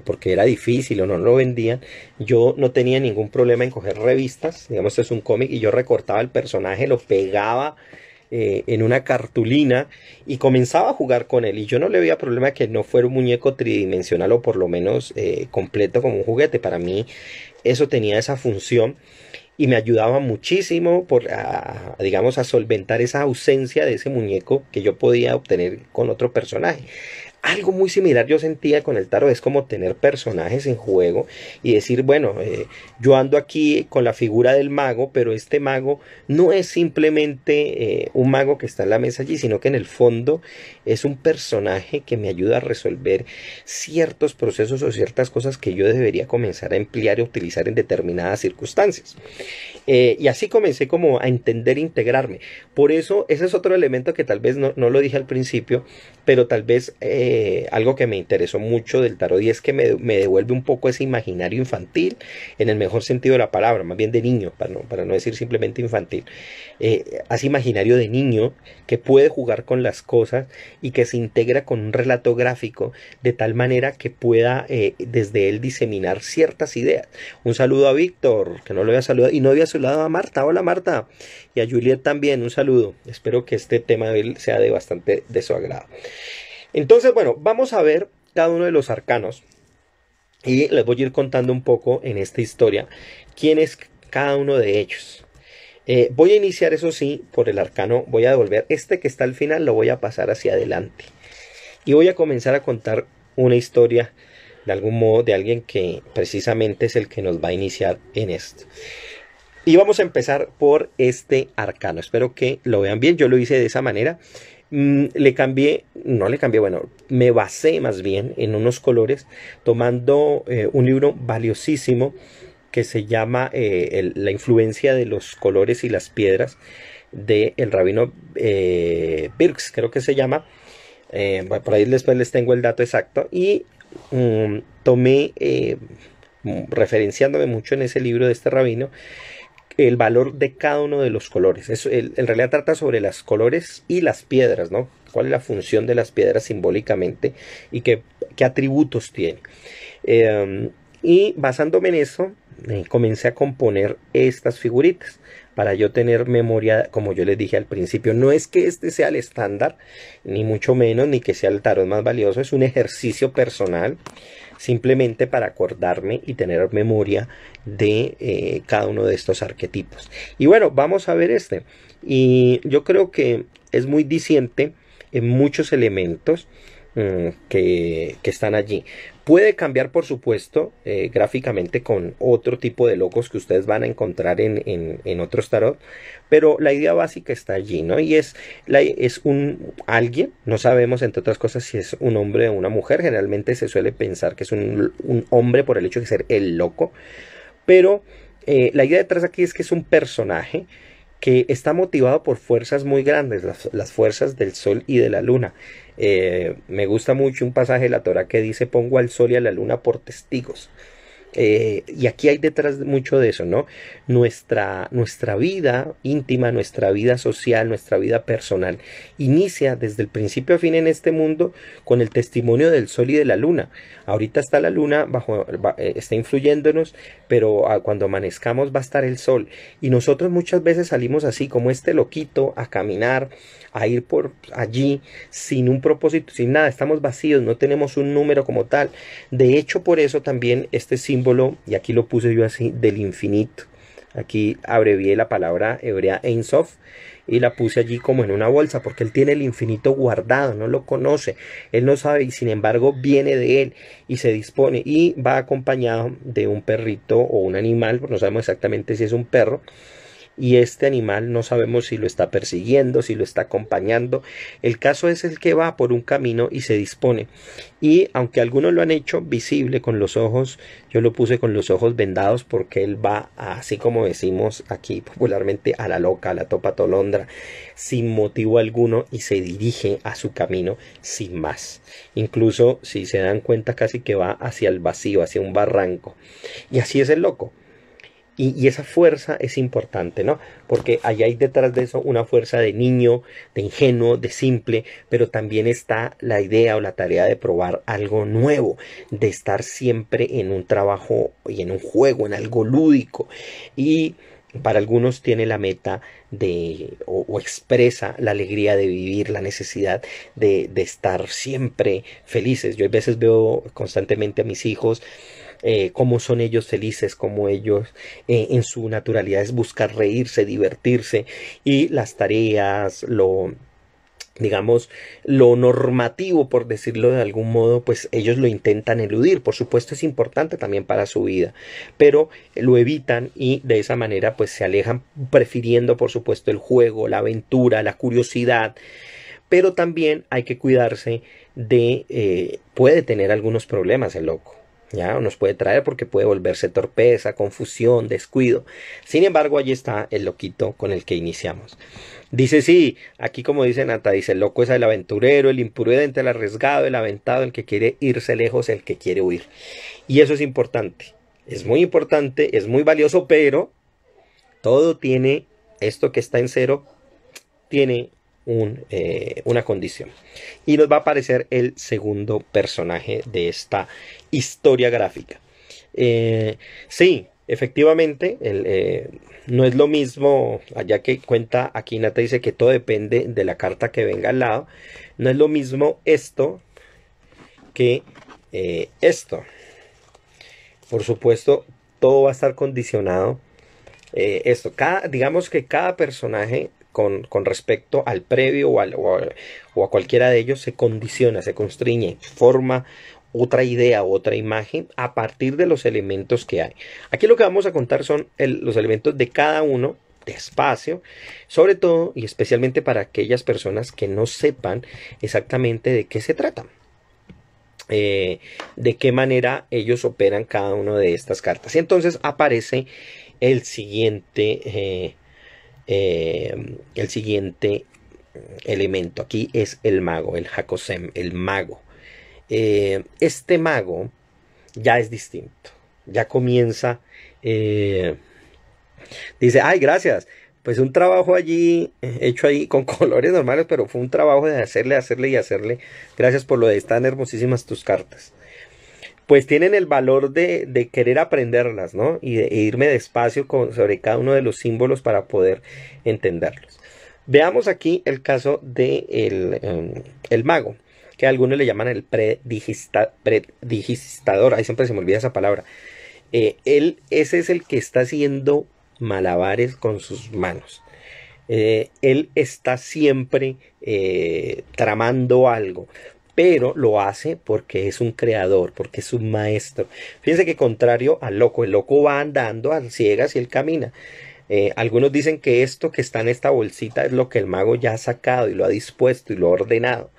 porque era difícil o no lo vendían, yo no tenía ningún problema en coger revistas, digamos este es un cómic y yo recortaba el personaje, lo pegaba en una cartulina y comenzaba a jugar con él y yo no le veía problema que no fuera un muñeco tridimensional o por lo menos completo como un juguete. Para mí eso tenía esa función y me ayudaba muchísimo digamos a solventar esa ausencia de ese muñeco que yo podía obtener con otro personaje. Algo muy similar yo sentía con el tarot, es como tener personajes en juego y decir, bueno, yo ando aquí con la figura del mago, pero este mago no es simplemente un mago que está en la mesa allí, sino que en el fondo es un personaje que me ayuda a resolver ciertos procesos o ciertas cosas que yo debería comenzar a emplear y utilizar en determinadas circunstancias. Y así comencé como a entender e integrarme. Por eso, ese es otro elemento que tal vez no lo dije al principio, pero tal vez algo que me interesó mucho del tarot, y es que me devuelve un poco ese imaginario infantil, en el mejor sentido de la palabra, más bien de niño, para no decir simplemente infantil. Hace imaginario de niño que puede jugar con las cosas y que se integra con un relato gráfico de tal manera que pueda desde él diseminar ciertas ideas. Un saludo a Víctor, que no lo había saludado, y no había saludado a Marta. Hola Marta, y a Juliet también, un saludo. Espero que este tema de él sea bastante de su agrado. Entonces, bueno, vamos a ver cada uno de los arcanos y les voy a ir contando un poco en esta historia quién es cada uno de ellos. Voy a iniciar, eso sí, por el arcano. Voy a devolver este que está al final, lo voy a pasar hacia adelante y voy a comenzar a contar una historia de algún modo de alguien que precisamente es el que nos va a iniciar en esto. Y vamos a empezar por este arcano. Espero que lo vean bien. Yo lo hice de esa manera. Bueno, me basé más bien en unos colores, tomando un libro valiosísimo que se llama La influencia de los colores y las piedras, de el rabino Birx, creo que se llama. Por ahí después les tengo el dato exacto. Y tomé, referenciándome mucho en ese libro de este rabino, el valor de cada uno de los colores. Eso, en realidad trata sobre los colores y las piedras, ¿no? Cuál es la función de las piedras simbólicamente y qué atributos tiene. Y basándome en eso, comencé a componer estas figuritas para yo tener memoria, como yo les dije al principio. No es que este sea el estándar, ni mucho menos, ni que sea el tarot más valioso. Es un ejercicio personal, simplemente para acordarme y tener memoria de cada uno de estos arquetipos. Y bueno, vamos a ver este. Y yo creo que es muy diciente en muchos elementos que están allí. Puede cambiar, por supuesto, gráficamente con otro tipo de logos que ustedes van a encontrar en otros tarot, pero la idea básica está allí, ¿no? Y es alguien, no sabemos entre otras cosas si es un hombre o una mujer. Generalmente se suele pensar que es un hombre por el hecho de ser el loco, pero la idea detrás aquí es que es un personaje que está motivado por fuerzas muy grandes, las fuerzas del sol y de la luna. Me gusta mucho un pasaje de la Torá que dice: pongo al sol y a la luna por testigos. Y aquí hay detrás mucho de eso, ¿no? Nuestra vida íntima, nuestra vida social, nuestra vida personal inicia desde el principio a fin en este mundo con el testimonio del sol y de la luna. Ahorita está la luna está influyéndonos, pero cuando amanezcamos va a estar el sol, y nosotros muchas veces salimos así como este loquito a caminar, a ir por allí sin un propósito, sin nada. Estamos vacíos, no tenemos un número como tal. De hecho, por eso también este símbolo, y aquí lo puse yo así, del infinito. Aquí abrevié la palabra hebrea Ein Sof y la puse allí como en una bolsa, porque él tiene el infinito guardado, no lo conoce, él no sabe, y sin embargo viene de él y se dispone, y va acompañado de un perrito o un animal, no sabemos exactamente si es un perro. Y este animal no sabemos si lo está persiguiendo, si lo está acompañando. El caso es el que va por un camino y se dispone. Y aunque algunos lo han hecho visible con los ojos, yo lo puse con los ojos vendados, porque él va, así como decimos aquí popularmente, a la loca, a la topa tolondra, sin motivo alguno, y se dirige a su camino sin más. Incluso, si se dan cuenta, casi que va hacia el vacío, hacia un barranco. Y así es el loco. Y esa fuerza es importante, ¿no? Porque allá hay detrás de eso una fuerza de niño, de ingenuo, de simple, pero también está la idea o la tarea de probar algo nuevo, de estar siempre en un trabajo y en un juego, en algo lúdico. Y para algunos tiene la meta o expresa la alegría de vivir, la necesidad de estar siempre felices. Yo a veces veo constantemente a mis hijos, cómo son ellos felices, cómo ellos en su naturalidad es buscar reírse, divertirse, y las tareas, digamos, lo normativo, por decirlo de algún modo, pues ellos lo intentan eludir. Por supuesto es importante también para su vida, pero lo evitan, y de esa manera pues se alejan, prefiriendo por supuesto el juego, la aventura, la curiosidad. Pero también hay que cuidarse puede tener algunos problemas el loco. ya nos puede traer porque puede volverse torpeza, confusión, descuido. Sin embargo, allí está el loquito con el que iniciamos. Dice, sí, aquí como dice Nata, dice, el loco es el aventurero, el imprudente, el arriesgado, el aventado, el que quiere irse lejos, el que quiere huir. Y eso es importante, es muy importante, es muy valioso, pero todo tiene, esto que está en cero, tiene una condición. Y nos va a aparecer el segundo personaje de esta historia gráfica. Sí, efectivamente, no es lo mismo, allá que cuenta, aquí Nata dice que todo depende de la carta que venga al lado. No es lo mismo esto que esto. Por supuesto, todo va a estar condicionado. Digamos que cada personaje con respecto al previo o a cualquiera de ellos se condiciona, se constriñe, forma otra idea o otra imagen a partir de los elementos que hay. Aquí lo que vamos a contar son los elementos de cada uno despacio, sobre todo y especialmente para aquellas personas que no sepan exactamente de qué se trata. De qué manera ellos operan cada una de estas cartas. Y entonces aparece el siguiente elemento. Aquí es el mago, el Hakosem, el mago. Este mago ya es distinto, ya comienza, dice, ay, gracias, pues un trabajo allí, hecho ahí con colores normales, pero fue un trabajo de hacerle, gracias por lo de están hermosísimas tus cartas. Pues tienen el valor de querer aprenderlas, ¿no? Y de irme despacio sobre cada uno de los símbolos para poder entenderlos. Veamos aquí el caso de el mago, que algunos le llaman el predigistador. Ahí siempre se me olvida esa palabra. Ese es el que está haciendo malabares con sus manos. Él está siempre tramando algo, pero lo hace porque es un creador, porque es un maestro. Fíjense que contrario al loco, el loco va andando a ciegas y él camina. Algunos dicen que esto que está en esta bolsita es lo que el mago ya ha sacado y lo ha dispuesto y lo ha ordenado.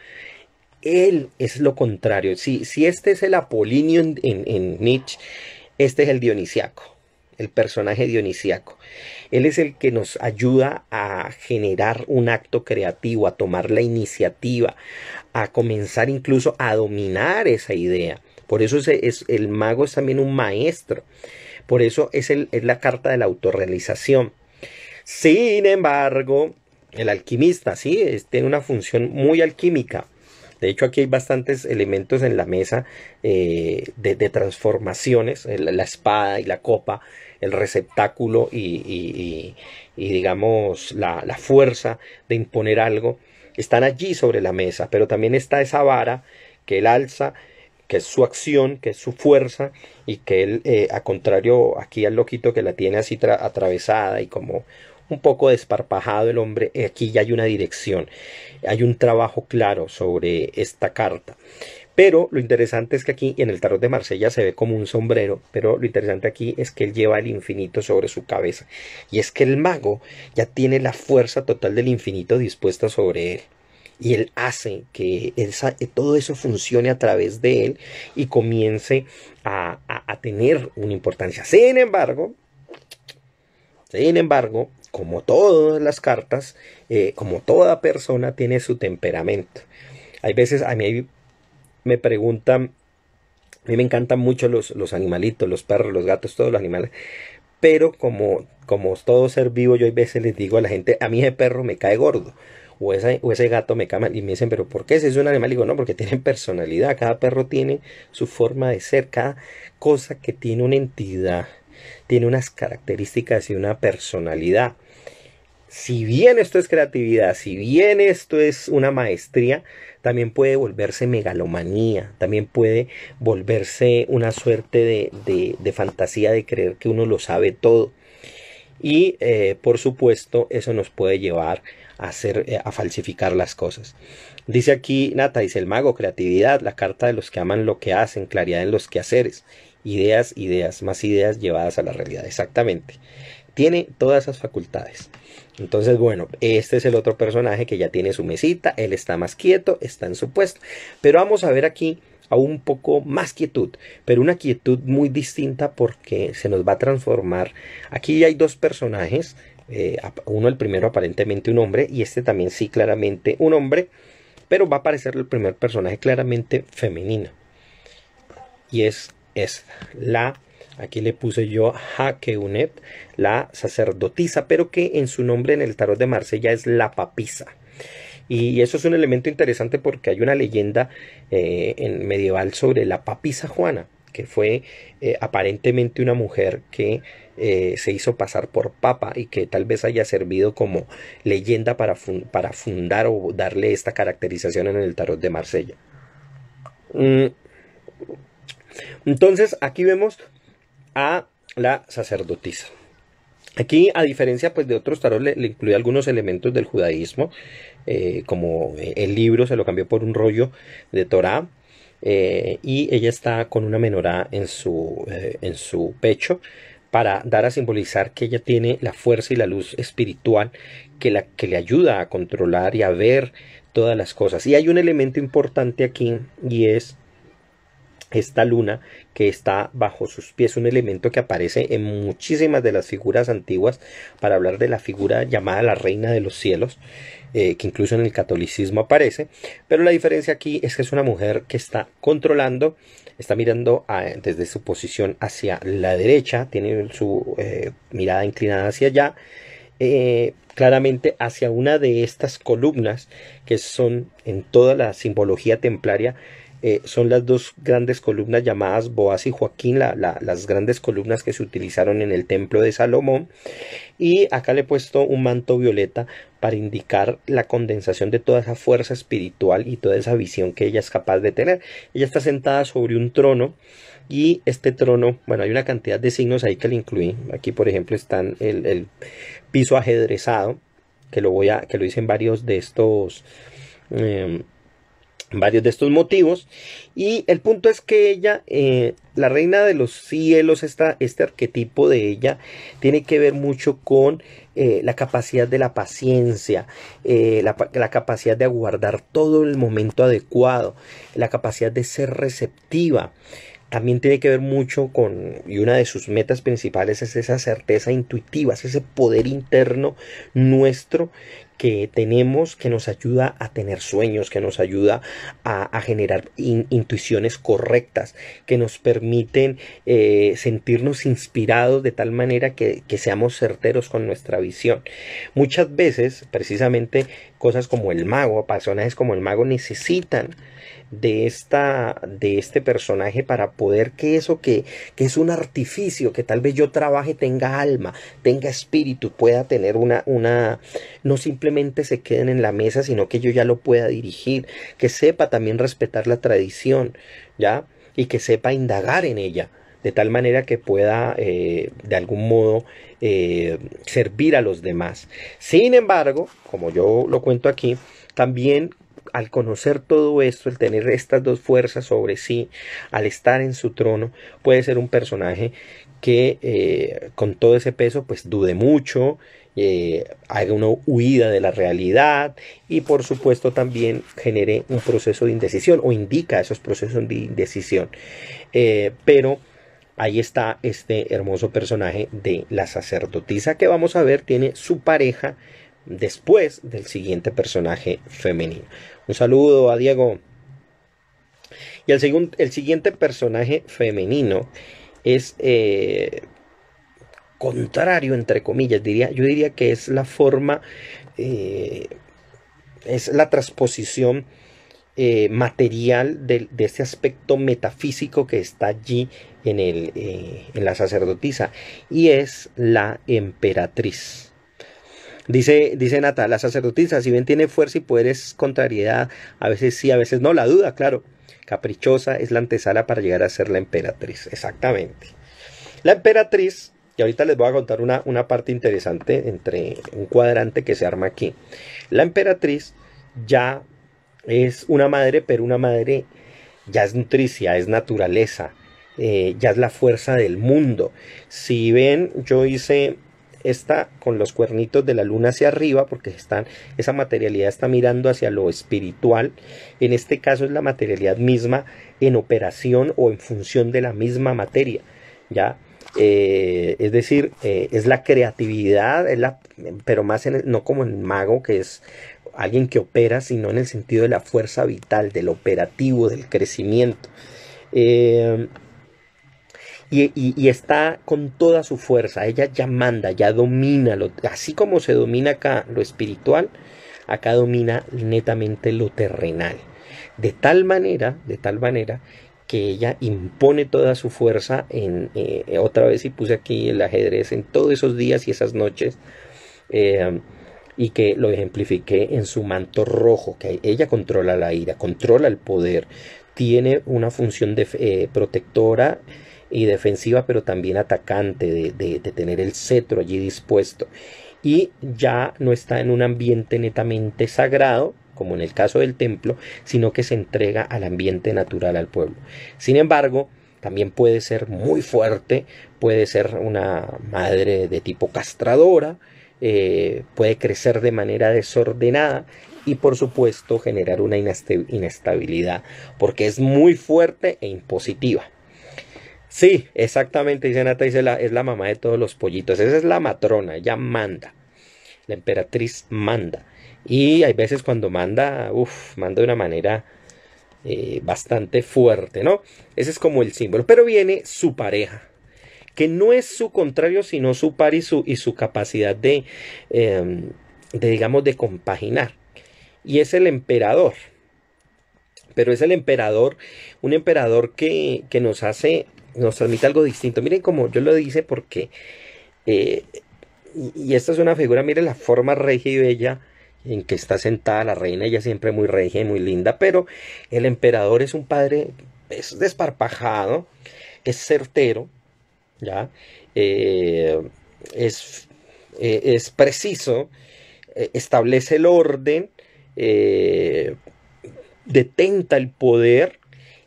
Él es lo contrario. Si este es el Apolinio en Nietzsche, este es el dionisiaco, el personaje dionisiaco. Él es el que nos ayuda a generar un acto creativo, a tomar la iniciativa, a comenzar incluso a dominar esa idea. Por eso el mago es también un maestro. Por eso es la carta de la autorrealización. Sin embargo, el alquimista, sí, tiene una función muy alquímica. De hecho, aquí hay bastantes elementos en la mesa de transformaciones, la espada y la copa, el receptáculo y digamos la fuerza de imponer algo, están allí sobre la mesa, pero también está esa vara que él alza, que es su acción, que es su fuerza, y que él, a contrario aquí al loquito que la tiene así atravesada y como un poco desparpajado el hombre, aquí ya hay una dirección, hay un trabajo claro sobre esta carta. Pero lo interesante es que aquí en el tarot de Marsella se ve como un sombrero, pero lo interesante aquí es que él lleva el infinito sobre su cabeza. Y es que el mago ya tiene la fuerza total del infinito dispuesta sobre él. Y él hace que todo eso funcione a través de él y comience a tener una importancia. Sin embargo, como todas las cartas, como toda persona tiene su temperamento. Hay veces a mí me preguntan, a mí me encantan mucho los animalitos, los perros, los gatos, todos los animales. Pero como todo ser vivo, yo a veces les digo a la gente, a mí ese perro me cae gordo. O ese gato me cae mal. Y me dicen, ¿pero por qué? Si es un animal. Y digo, no, porque tienen personalidad. Cada perro tiene su forma de ser. Cada cosa que tiene una entidad tiene unas características y una personalidad. Si bien esto es creatividad, si bien esto es una maestría, también puede volverse megalomanía, también puede volverse una suerte de fantasía de creer que uno lo sabe todo. Y por supuesto eso nos puede llevar a falsificar las cosas. Dice aquí Nata, dice el mago, creatividad, la carta de los que aman lo que hacen, claridad en los quehaceres, ideas, más ideas llevadas a la realidad. Exactamente, tiene todas esas facultades. Entonces, bueno, este es el otro personaje que ya tiene su mesita, él está más quieto, está en su puesto. Pero vamos a ver aquí a un poco más quietud, pero una quietud muy distinta porque se nos va a transformar. Aquí hay dos personajes, uno el primero aparentemente un hombre y este también sí claramente un hombre, pero va a aparecer el primer personaje claramente femenino y es esta, aquí le puse yo Hakeunet, la sacerdotisa, pero que en su nombre en el tarot de Marsella es la papisa. Y eso es un elemento interesante porque hay una leyenda en medieval sobre la papisa Juana, que fue aparentemente una mujer que se hizo pasar por papa y que tal vez haya servido como leyenda para fundar o darle esta caracterización en el tarot de Marsella. Entonces aquí vemos a la sacerdotisa. Aquí, a diferencia pues de otros tarot, le incluye algunos elementos del judaísmo, como el libro se lo cambió por un rollo de Torá, y ella está con una menorá en su pecho para dar a simbolizar que ella tiene la fuerza y la luz espiritual que le ayuda a controlar y a ver todas las cosas. Y hay un elemento importante aquí y es esta luna que está bajo sus pies, un elemento que aparece en muchísimas de las figuras antiguas para hablar de la figura llamada la reina de los cielos, que incluso en el catolicismo aparece, pero la diferencia aquí es que es una mujer que está controlando, está mirando desde su posición hacia la derecha, tiene su mirada inclinada hacia allá, claramente hacia una de estas columnas que son en toda la simbología templaria. Son las dos grandes columnas llamadas Boaz y Joaquín, las grandes columnas que se utilizaron en el templo de Salomón. Y acá le he puesto un manto violeta para indicar la condensación de toda esa fuerza espiritual y toda esa visión que ella es capaz de tener. Ella está sentada sobre un trono y este trono, bueno, hay una cantidad de signos ahí que le incluí. Aquí por ejemplo están el piso ajedrezado, que lo hice en varios de estos motivos, y el punto es que ella, la reina de los cielos, este arquetipo de ella tiene que ver mucho con la capacidad de la paciencia, la capacidad de aguardar todo el momento adecuado, la capacidad de ser receptiva. También tiene que ver mucho y una de sus metas principales es esa certeza intuitiva, es ese poder interno nuestro que tenemos, que nos ayuda a tener sueños, que nos ayuda a generar intuiciones correctas, que nos permiten sentirnos inspirados de tal manera que seamos certeros con nuestra visión. Muchas veces, precisamente, cosas como el mago, personajes como el mago necesitan de este personaje para poder que eso que es un artificio, que tal vez yo trabaje, tenga alma, tenga espíritu, pueda tener no simplemente se queden en la mesa, sino que yo ya lo pueda dirigir, que sepa también respetar la tradición, ¿ya? Y que sepa indagar en ella, de tal manera que pueda de algún modo servir a los demás. Sin embargo, como yo lo cuento aquí, también al conocer todo esto, el tener estas dos fuerzas sobre sí, al estar en su trono, puede ser un personaje que con todo ese peso pues dude mucho, haga una huida de la realidad y por supuesto también genere un proceso de indecisión o indica esos procesos de indecisión. Pero ahí está este hermoso personaje de la sacerdotisa que vamos a ver tiene su pareja después del siguiente personaje femenino. Un saludo a Diego. Y el siguiente personaje femenino es contrario, entre comillas, yo diría que es la forma, es la transposición material de este aspecto metafísico que está allí en la sacerdotisa, y es la emperatriz. Dice Nata, la sacerdotisa, si bien tiene fuerza y poderes, contrariedad, a veces sí, a veces no, la duda, claro. Caprichosa, es la antesala para llegar a ser la emperatriz. Exactamente. La emperatriz, y ahorita les voy a contar una parte interesante entre un cuadrante que se arma aquí. La emperatriz ya es una madre, pero una madre ya es nutricia, es naturaleza, ya es la fuerza del mundo. Si ven, yo hice esta con los cuernitos de la luna hacia arriba, porque esa materialidad está mirando hacia lo espiritual. En este caso es la materialidad misma en operación o en función de la misma materia, ¿ya? Es decir, es la creatividad, pero más no como el mago, que es alguien que opera, sino en el sentido de la fuerza vital, del operativo, del crecimiento. Y está con toda su fuerza, ella ya manda, ya domina, así como se domina acá lo espiritual, acá domina netamente lo terrenal. De tal manera que ella impone toda su fuerza otra vez, y puse aquí el ajedrez en todos esos días y esas noches, y que lo ejemplifiqué en su manto rojo, que ella controla la ira, controla el poder, tiene una función protectora y defensiva, pero también atacante, de tener el cetro allí dispuesto, y ya no está en un ambiente netamente sagrado, como en el caso del templo, sino que se entrega al ambiente natural, al pueblo. Sin embargo, también puede ser muy fuerte, puede ser una madre de tipo castradora, puede crecer de manera desordenada y por supuesto generar una inestabilidad, porque es muy fuerte e impositiva. Sí, exactamente, dice Nata, es la mamá de todos los pollitos, esa es la matrona, ella manda, la emperatriz manda. Y hay veces cuando manda, manda de una manera bastante fuerte, ¿no? Ese es como el símbolo. Pero viene su pareja, que no es su contrario, sino su par y su capacidad digamos, de compaginar. Y es el emperador. Pero es el emperador, un emperador que nos transmite algo distinto. Miren como yo lo dice porque, y esta es una figura, miren la forma regia y bella en que está sentada la reina, ella siempre muy regia y muy linda, pero el emperador es un padre, es desparpajado, es certero, ¿ya? Es preciso, establece el orden, detenta el poder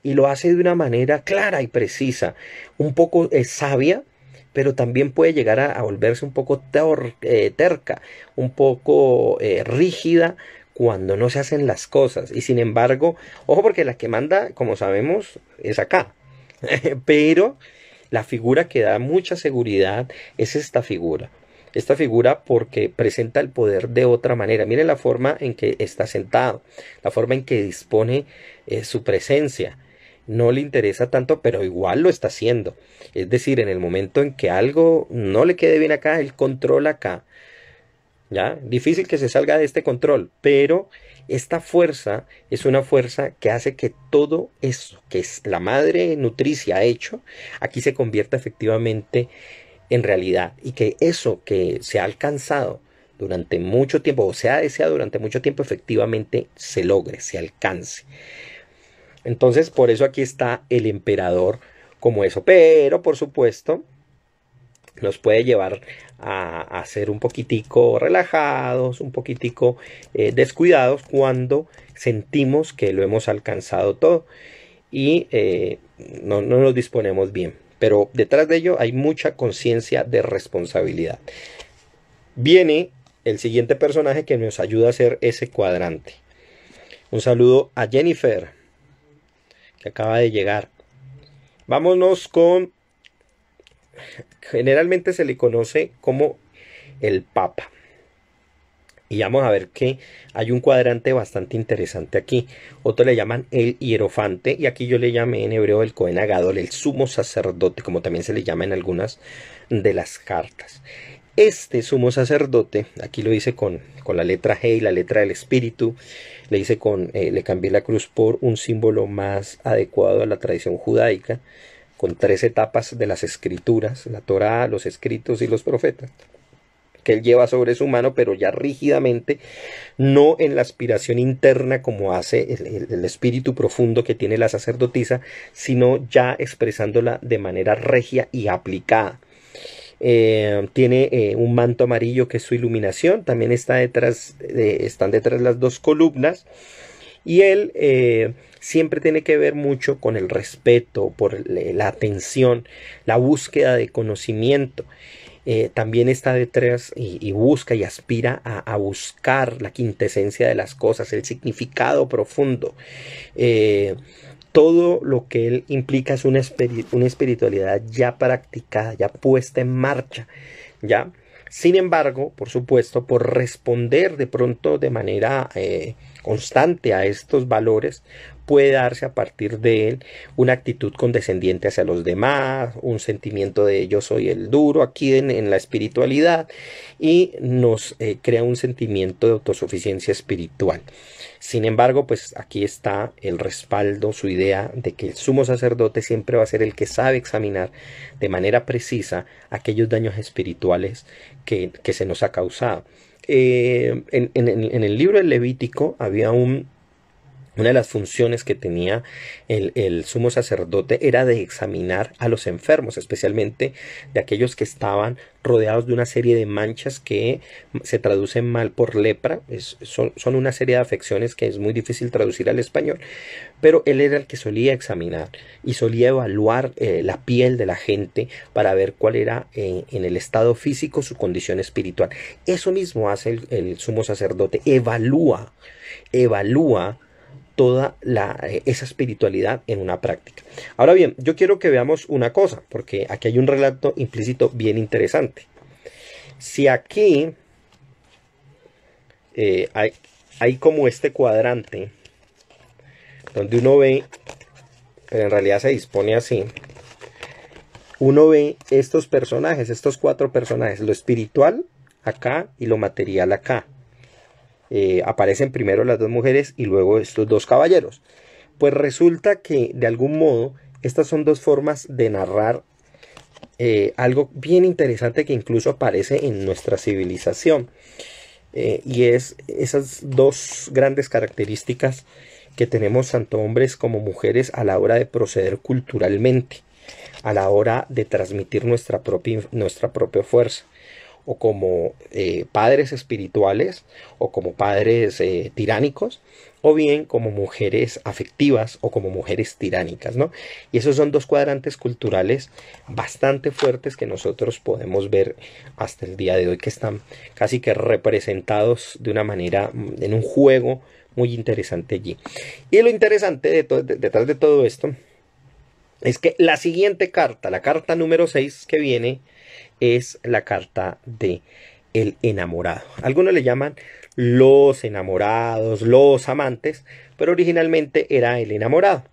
y lo hace de una manera clara y precisa, un poco sabia, pero también puede llegar a volverse un poco terca, un poco rígida cuando no se hacen las cosas. Y sin embargo, ojo, porque la que manda, como sabemos, es acá. Pero la figura que da mucha seguridad es esta figura. Esta figura porque presenta el poder de otra manera. Miren la forma en que está sentado, la forma en que dispone su presencia. No le interesa tanto, pero igual lo está haciendo. Es decir, en el momento en que algo no le quede bien acá, él controla acá. ¿Ya? Difícil que se salga de este control, pero esta fuerza es una fuerza que hace que todo eso que es la madre nutricia ha hecho, aquí se convierta efectivamente en realidad, y que eso que se ha alcanzado durante mucho tiempo, o se ha deseado durante mucho tiempo, efectivamente se logre, se alcance. Entonces, por eso aquí está el emperador como eso, pero por supuesto nos puede llevar a ser un poquitico relajados, un poquitico descuidados cuando sentimos que lo hemos alcanzado todo y no nos disponemos bien. Pero detrás de ello hay mucha conciencia de responsabilidad. Viene el siguiente personaje que nos ayuda a hacer ese cuadrante. Un saludo a Jennifer, que acaba de llegar. Vámonos con... Generalmente se le conoce como el Papa. Y vamos a ver que hay un cuadrante bastante interesante aquí. Otros le llaman el hierofante. Y aquí yo le llamé en hebreo el Cohen Agadol, el sumo sacerdote, como también se le llama en algunas de las cartas. Este sumo sacerdote, aquí lo hice con la letra G y la letra del espíritu. Le cambié la cruz por un símbolo más adecuado a la tradición judaica, con 3 etapas de las escrituras, la Torá, los escritos y los profetas, que él lleva sobre su mano, pero ya rígidamente, no en la aspiración interna como hace el espíritu profundo que tiene la sacerdotisa, sino ya expresándola de manera regia y aplicada. Tiene un manto amarillo que es su iluminación, también están detrás las 2 columnas, y él siempre tiene que ver mucho con el respeto, por la atención, la búsqueda de conocimiento. también está detrás y busca y aspira a buscar la quintesencia de las cosas, el significado profundo. Todo lo que él implica es una espiritualidad ya practicada, ya puesta en marcha, ¿ya? Sin embargo, por supuesto, por responder de pronto de manera constante a estos valores, puede darse a partir de él una actitud condescendiente hacia los demás, un sentimiento de yo soy el duro aquí en la espiritualidad, y nos crea un sentimiento de autosuficiencia espiritual. Sin embargo, pues aquí está el respaldo, su idea de que el sumo sacerdote siempre va a ser el que sabe examinar de manera precisa aquellos daños espirituales que se nos ha causado. En el libro del Levítico había una de las funciones que tenía el sumo sacerdote era de examinar a los enfermos, especialmente de aquellos que estaban rodeados de una serie de manchas que se traducen mal por lepra. Son una serie de afecciones que es muy difícil traducir al español, pero él era el que solía examinar y solía evaluar la piel de la gente para ver cuál era en el estado físico su condición espiritual. Eso mismo hace el sumo sacerdote, evalúa toda esa espiritualidad en una práctica. Ahora bien, yo quiero que veamos una cosa, porque aquí hay un relato implícito bien interesante. Si aquí hay como este cuadrante, donde uno ve, pero en realidad se dispone así, uno ve estos personajes, estos 4 personajes, lo espiritual acá y lo material acá. Aparecen primero las 2 mujeres y luego estos 2 caballeros. Pues resulta que de algún modo estas son 2 formas de narrar algo bien interesante que incluso aparece en nuestra civilización, y es esas 2 grandes características que tenemos tanto hombres como mujeres a la hora de proceder culturalmente, a la hora de transmitir nuestra propia fuerza, o como padres espirituales, o como padres tiránicos, o bien como mujeres afectivas o como mujeres tiránicas, ¿no? Y esos son 2 cuadrantes culturales bastante fuertes que nosotros podemos ver hasta el día de hoy, que están casi que representados de una manera en un juego muy interesante allí. Y lo interesante detrás de todo esto es que la siguiente carta, la carta número 6 que viene, es la carta de el enamorado. Algunos le llaman los enamorados, los amantes, pero originalmente era el enamorado.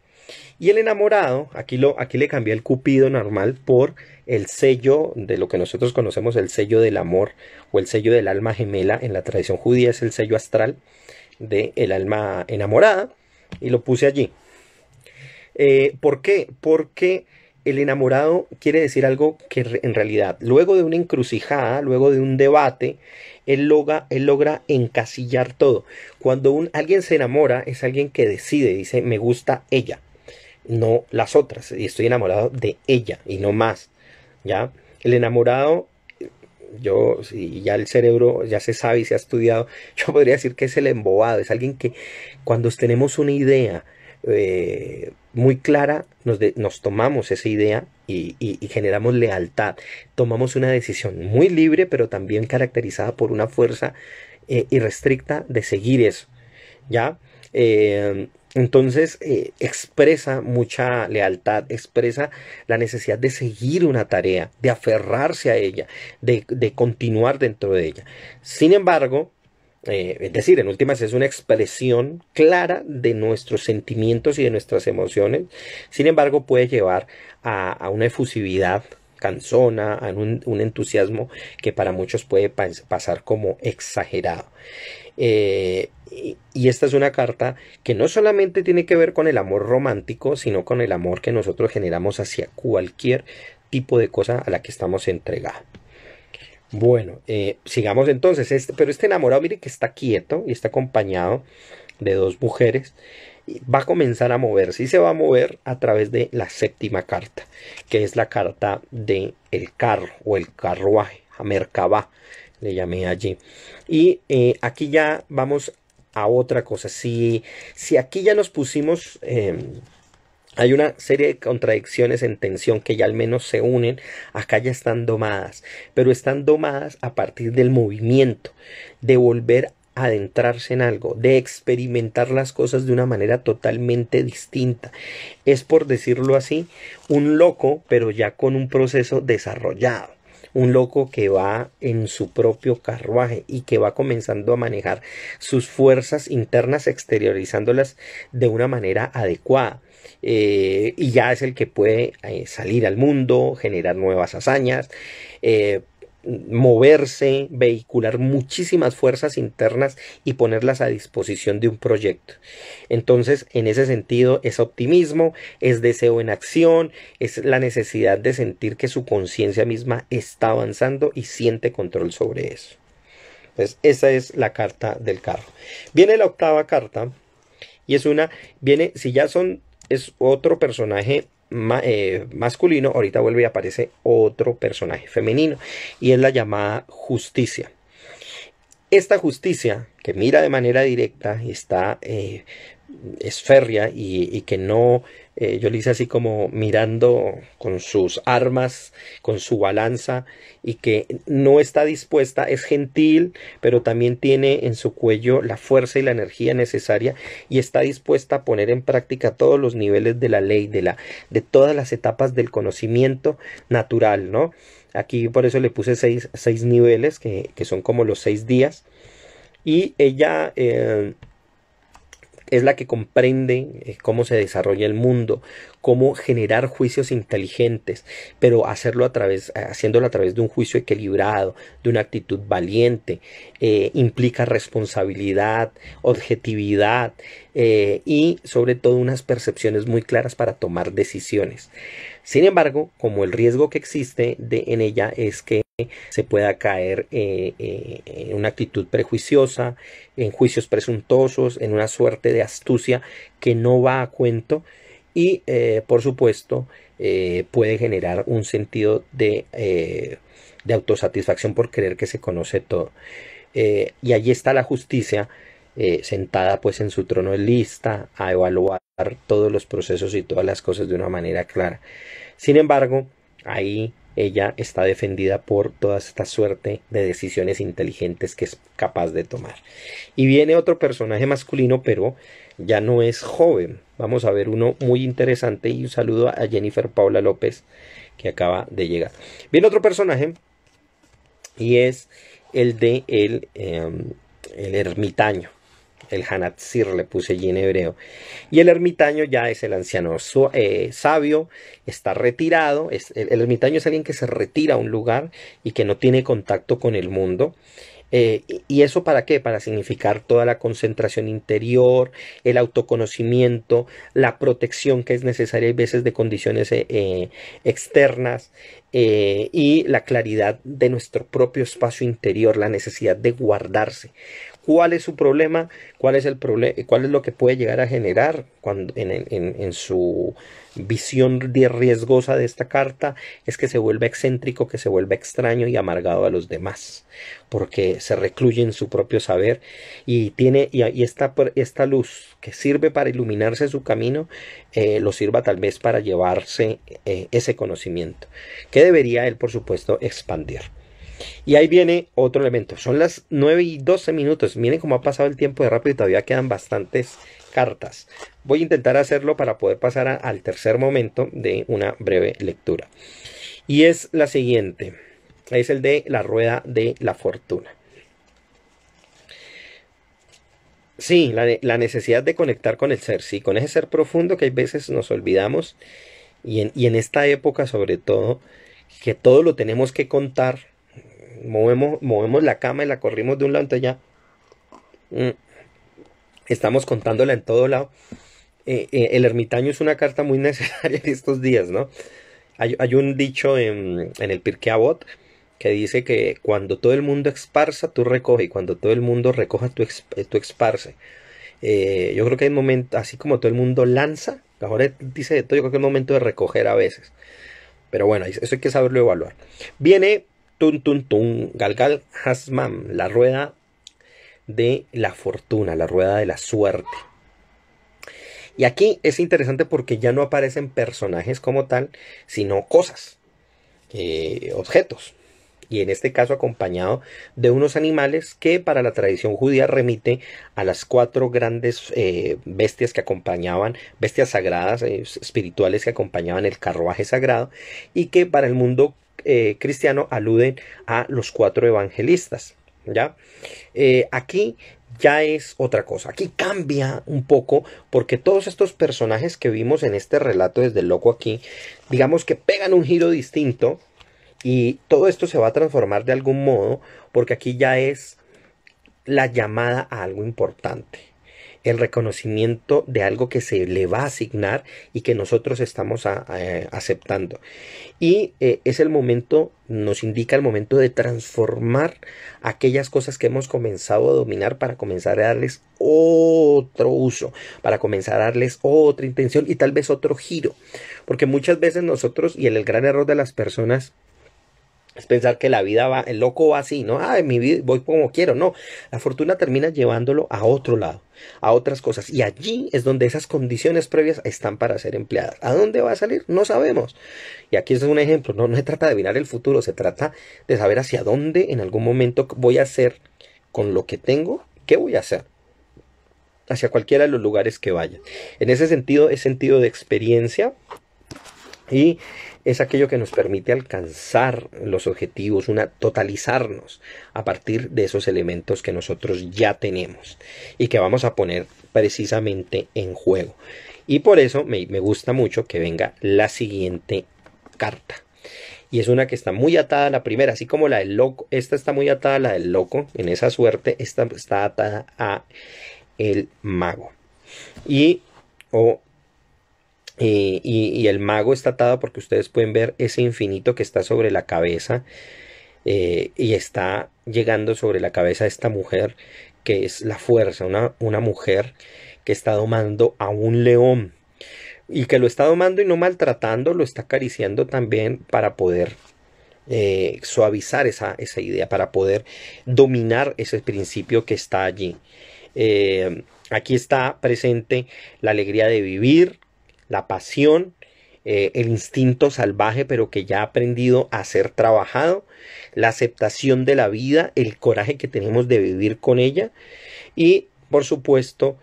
Y el enamorado, aquí le cambié el cupido normal por el sello de lo que nosotros conocemos, el sello del amor o el sello del alma gemela. En la tradición judía es el sello astral del alma enamorada, y lo puse allí. ¿Por qué? Porque el enamorado quiere decir algo que en realidad, luego de una encrucijada, luego de un debate, él logra encasillar todo. Cuando alguien se enamora, es alguien que decide, dice, me gusta ella, no las otras, y estoy enamorado de ella y no más, ¿ya? El enamorado, si ya el cerebro ya se sabe y se ha estudiado, yo podría decir que es el embobado, es alguien que cuando tenemos una idea muy clara, nos tomamos esa idea y generamos lealtad, tomamos una decisión muy libre, pero también caracterizada por una fuerza irrestricta de seguir eso, ¿ya? Entonces expresa mucha lealtad, expresa la necesidad de seguir una tarea, de aferrarse a ella, de continuar dentro de ella. Sin embargo, es decir, en últimas es una expresión clara de nuestros sentimientos y de nuestras emociones. Sin embargo, puede llevar a una efusividad cansona, a un entusiasmo que para muchos puede pasar como exagerado. Y esta es una carta que no solamente tiene que ver con el amor romántico, sino con el amor que nosotros generamos hacia cualquier tipo de cosa a la que estamos entregados. Bueno, sigamos entonces. Pero este enamorado, mire que está quieto y está acompañado de 2 mujeres. Y va a comenzar a moverse, y se va a mover a través de la 7ª carta, que es la carta de el carro o el carruaje, Merkabah, le llamé allí. Y aquí ya vamos a otra cosa. Si aquí ya nos pusimos Hay una serie de contradicciones en tensión que ya al menos se unen, acá ya están domadas, pero están domadas a partir del movimiento, de volver a adentrarse en algo, de experimentar las cosas de una manera totalmente distinta. Es, por decirlo así, un loco, pero ya con un proceso desarrollado. Un loco que va en su propio carruaje y que va comenzando a manejar sus fuerzas internas, exteriorizándolas de una manera adecuada. Y ya es el que puede salir al mundo, generar nuevas hazañas, moverse, vehicular muchísimas fuerzas internas y ponerlas a disposición de un proyecto. Entonces, en ese sentido, es optimismo, es deseo en acción, es la necesidad de sentir que su conciencia misma está avanzando y siente control sobre eso. Entonces, esa es la carta del carro. Viene la octava carta y si ya es otro personaje masculino, ahorita vuelve y aparece otro personaje femenino y es la llamada justicia. Esta justicia que mira de manera directa y es férrea y que no, yo le hice así como mirando con sus armas, con su balanza, y que no está dispuesta, es gentil, pero también tiene en su cuello la fuerza y la energía necesaria y está dispuesta a poner en práctica todos los niveles de la ley, de todas las etapas del conocimiento natural, ¿no? Aquí por eso le puse seis niveles que son como los 6 días. Y ella es la que comprende cómo se desarrolla el mundo, cómo generar juicios inteligentes, pero haciéndolo a través de un juicio equilibrado, de una actitud valiente. Implica responsabilidad, objetividad y sobre todo unas percepciones muy claras para tomar decisiones. Sin embargo, como el riesgo que existe en ella es que se pueda caer en una actitud prejuiciosa, en juicios presuntuosos, en una suerte de astucia que no va a cuento y por supuesto puede generar un sentido de autosatisfacción por creer que se conoce todo. Y allí está la justicia sentada pues en su trono de lista a evaluar todos los procesos y todas las cosas de una manera clara. Sin embargo, ahí ella está defendida por toda esta suerte de decisiones inteligentes que es capaz de tomar. Y viene otro personaje masculino, pero ya no es joven. Vamos a ver uno muy interesante y un saludo a Jennifer Paula López que acaba de llegar. Viene otro personaje y es el de el ermitaño. El Hanatzir le puse allí en hebreo. Y el ermitaño ya es el anciano sabio, está retirado. El ermitaño es alguien que se retira a un lugar y que no tiene contacto con el mundo. ¿Y eso para qué? Para significar toda la concentración interior, el autoconocimiento, la protección que es necesaria a veces de condiciones externas y la claridad de nuestro propio espacio interior, la necesidad de guardarse. ¿Cuál es su problema? ¿Cuál es lo que puede llegar a generar en su visión riesgosa de esta carta? Es que se vuelve excéntrico, que se vuelve extraño y amargado a los demás, porque se recluye en su propio saber y esta luz que sirve para iluminarse su camino, lo sirva tal vez para llevarse ese conocimiento, que debería él, por supuesto, expandir. Y ahí viene otro elemento. Son las 9:12. Miren cómo ha pasado el tiempo de rápido y todavía quedan bastantes cartas. Voy a intentar hacerlo para poder pasar al tercer momento de una breve lectura. Y es la siguiente. Es el de la rueda de la fortuna. Sí, la necesidad de conectar con el ser. Sí, con ese ser profundo que hay veces nos olvidamos. Y en esta época sobre todo, que todo lo tenemos que contar. Movemos la cama y la corrimos de un lado, entonces ya estamos contándola en todo lado. El ermitaño es una carta muy necesaria en estos días, ¿no? Hay un dicho en el Pirkei Avot que dice que cuando todo el mundo esparza, tú recoge, y cuando todo el mundo recoja, tú esparce. Yo creo que hay un momento, así como todo el mundo lanza, ahora dice de todo, yo creo que es el momento de recoger a veces. Pero bueno, eso hay que saberlo evaluar. Viene Galgal Hazmam, la rueda de la fortuna, la rueda de la suerte. Y aquí es interesante porque ya no aparecen personajes como tal, sino cosas, objetos. Y en este caso acompañado de unos animales que para la tradición judía remite a las cuatro grandes bestias que acompañaban, bestias sagradas, espirituales que acompañaban el carruaje sagrado, y que para el mundo cristiano aluden a los cuatro evangelistas. ¿Ya? Aquí ya es otra cosa. Aquí cambia un poco porque todos estos personajes que vimos en este relato desde el loco aquí, digamos que pegan un giro distinto y todo esto se va a transformar de algún modo porque aquí ya es la llamada a algo importante, el reconocimiento de algo que se le va a asignar y que nosotros estamos aceptando. Y es el momento, nos indica el momento de transformar aquellas cosas que hemos comenzado a dominar para comenzar a darles otro uso, para comenzar a darles otra intención y tal vez otro giro. Porque muchas veces nosotros, y el gran error de las personas, es pensar que la vida va, el loco va así, ¿no? Ah, en mi vida voy como quiero, no. La fortuna termina llevándolo a otro lado, a otras cosas. Y allí es donde esas condiciones previas están para ser empleadas. ¿A dónde va a salir? No sabemos. Y aquí es un ejemplo, no se trata de adivinar el futuro, se trata de saber hacia dónde en algún momento voy a hacer con lo que tengo, qué voy a hacer. Hacia cualquiera de los lugares que vaya. En ese sentido, es sentido de experiencia y es aquello que nos permite alcanzar los objetivos, totalizarnos a partir de esos elementos que nosotros ya tenemos y que vamos a poner precisamente en juego. Y por eso me gusta mucho que venga la siguiente carta. Y es una que está muy atada a la primera, así como la del loco. Esta está muy atada a la del loco, en esa suerte. Esta está atada a el mago. Y el mago está atado porque ustedes pueden ver ese infinito que está sobre la cabeza y está llegando sobre la cabeza de esta mujer que es la fuerza, una mujer que está domando a un león y que lo está domando y no maltratando, lo está acariciando también para poder suavizar esa idea, para poder dominar ese principio que está allí. Aquí está presente la alegría de vivir, la pasión, el instinto salvaje, pero que ya ha aprendido a ser trabajado, la aceptación de la vida, el coraje que tenemos de vivir con ella y, por supuesto,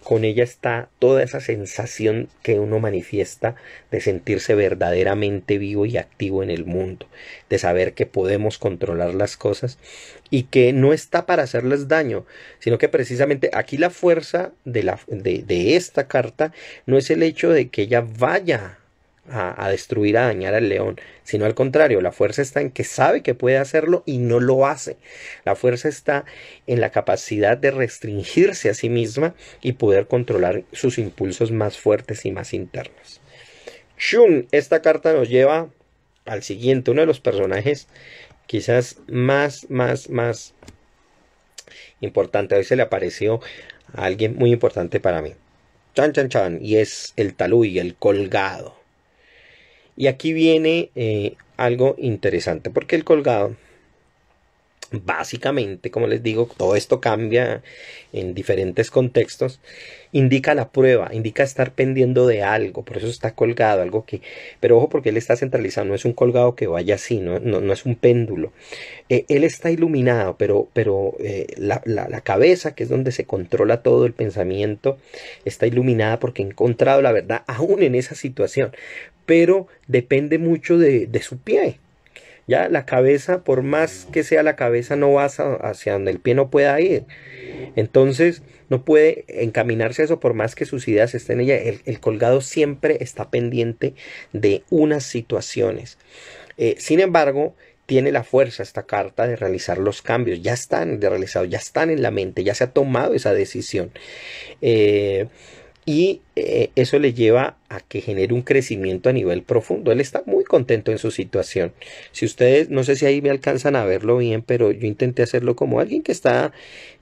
con ella está toda esa sensación que uno manifiesta de sentirse verdaderamente vivo y activo en el mundo, de saber que podemos controlar las cosas y que no está para hacerles daño, sino que precisamente aquí la fuerza de esta carta no es el hecho de que ella vaya a destruir, a dañar al león, sino al contrario, la fuerza está en que sabe que puede hacerlo y no lo hace. La fuerza está en la capacidad de restringirse a sí misma y poder controlar sus impulsos más fuertes y más internos. Shun, esta carta nos lleva al siguiente, uno de los personajes quizás más importante. Hoy se le apareció a alguien muy importante para mí. Chan, chan, chan, y es el Talui, el colgado. Y aquí viene algo interesante, porque el colgado, básicamente, como les digo, todo esto cambia en diferentes contextos, indica la prueba, indica estar pendiendo de algo, por eso está colgado, algo que, pero ojo porque él está centralizado, no es un colgado que vaya así, no es un péndulo, él está iluminado, pero la cabeza, que es donde se controla todo el pensamiento, está iluminada porque ha encontrado la verdad aún en esa situación, pero depende mucho de su pie. Ya la cabeza, por más que sea la cabeza, no va hacia donde el pie no pueda ir. Entonces no puede encaminarse a eso por más que sus ideas estén en ella. El colgado siempre está pendiente de unas situaciones. Sin embargo, tiene la fuerza esta carta de realizar los cambios. Ya están realizados, ya están en la mente, ya se ha tomado esa decisión. Y eso le lleva a que genere un crecimiento a nivel profundo. Él está muy contento en su situación. Si ustedes, no sé si ahí me alcanzan a verlo bien, pero yo intenté hacerlo como alguien que está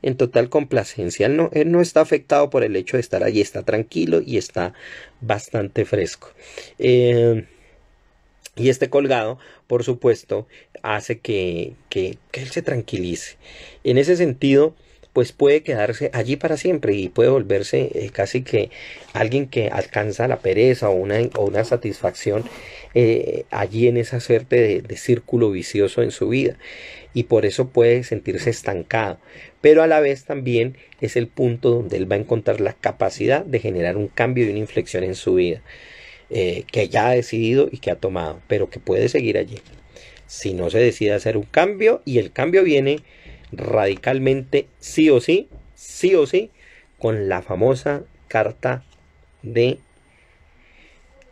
en total complacencia. Él no está afectado por el hecho de estar allí, está tranquilo y está bastante fresco. Y este colgado, por supuesto, hace que él se tranquilice. En ese sentido, pues puede quedarse allí para siempre y puede volverse casi que alguien que alcanza la pereza o una satisfacción allí en esa suerte de círculo vicioso en su vida, y por eso puede sentirse estancado, pero a la vez también es el punto donde él va a encontrar la capacidad de generar un cambio y una inflexión en su vida, que ya ha decidido y que ha tomado, pero que puede seguir allí si no se decide hacer un cambio, y el cambio viene radicalmente sí o sí, con la famosa carta de,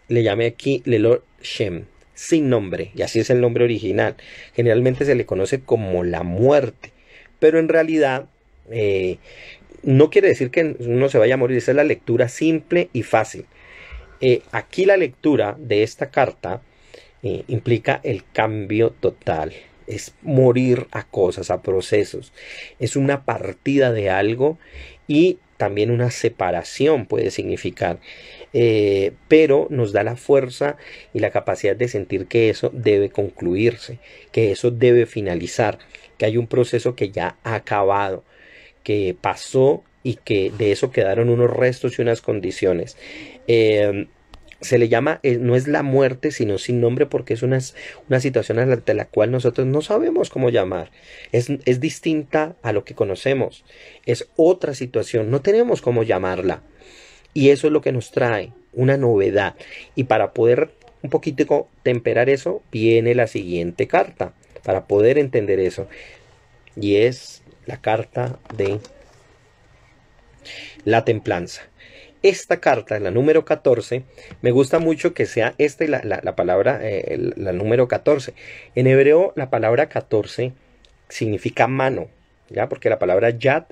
le llamé aquí Lelor Shem, sin nombre, y así es el nombre original. Generalmente se le conoce como la muerte, pero en realidad no quiere decir que uno se vaya a morir. Esa es la lectura simple y fácil. Aquí la lectura de esta carta implica el cambio total. Es morir a cosas, a procesos. Es una partida de algo, y también una separación puede significar. Pero nos da la fuerza y la capacidad de sentir que eso debe concluirse, que eso debe finalizar, que hay un proceso que ya ha acabado, que pasó, y que de eso quedaron unos restos y unas condiciones. Se le llama, no es la muerte, sino sin nombre, porque es una situación ante la cual nosotros no sabemos cómo llamar. Es distinta a lo que conocemos. Es otra situación, no tenemos cómo llamarla. Y eso es lo que nos trae una novedad. Y para poder un poquito temperar eso, viene la siguiente carta, para poder entender eso. Y es la carta de la templanza. Esta carta, la número 14, me gusta mucho que sea esta y la palabra, la número 14. En hebreo, la palabra 14 significa mano, ¿ya? Porque la palabra yad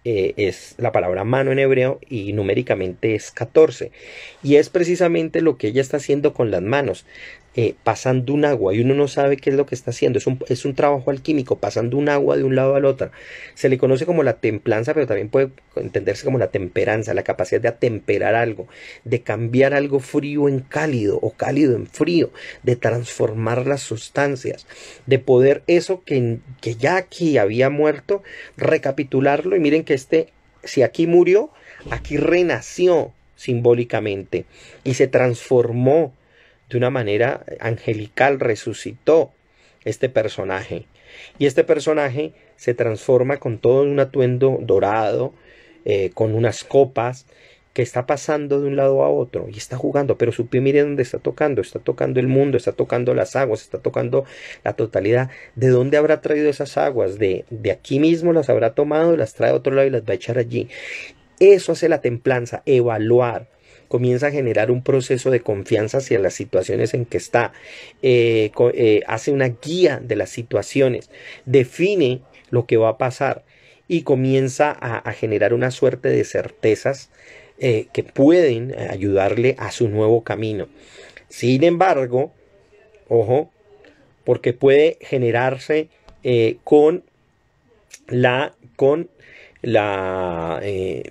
es la palabra mano en hebreo, y numéricamente es 14. Y es precisamente lo que ella está haciendo con las manos. Pasando un agua, y uno no sabe qué es lo que está haciendo. Es un trabajo alquímico, pasando un agua de un lado al otro. Se le conoce como la templanza, pero también puede entenderse como la temperanza, la capacidad de atemperar algo, de cambiar algo frío en cálido o cálido en frío, de transformar las sustancias, de poder eso que ya aquí había muerto, recapitularlo. Y miren que si aquí murió, aquí renació simbólicamente y se transformó de una manera angelical, resucitó este personaje. Y este personaje se transforma con todo un atuendo dorado, con unas copas, que está pasando de un lado a otro y está jugando, pero su pie, miren dónde está tocando el mundo, está tocando las aguas, está tocando la totalidad. ¿De dónde habrá traído esas aguas? De aquí mismo las habrá tomado, las trae a otro lado y las va a echar allí. Eso hace la templanza, evaluar. Comienza a generar un proceso de confianza hacia las situaciones en que está, hace una guía de las situaciones, define lo que va a pasar, y comienza a generar una suerte de certezas que pueden ayudarle a su nuevo camino. Sin embargo, ojo, porque puede generarse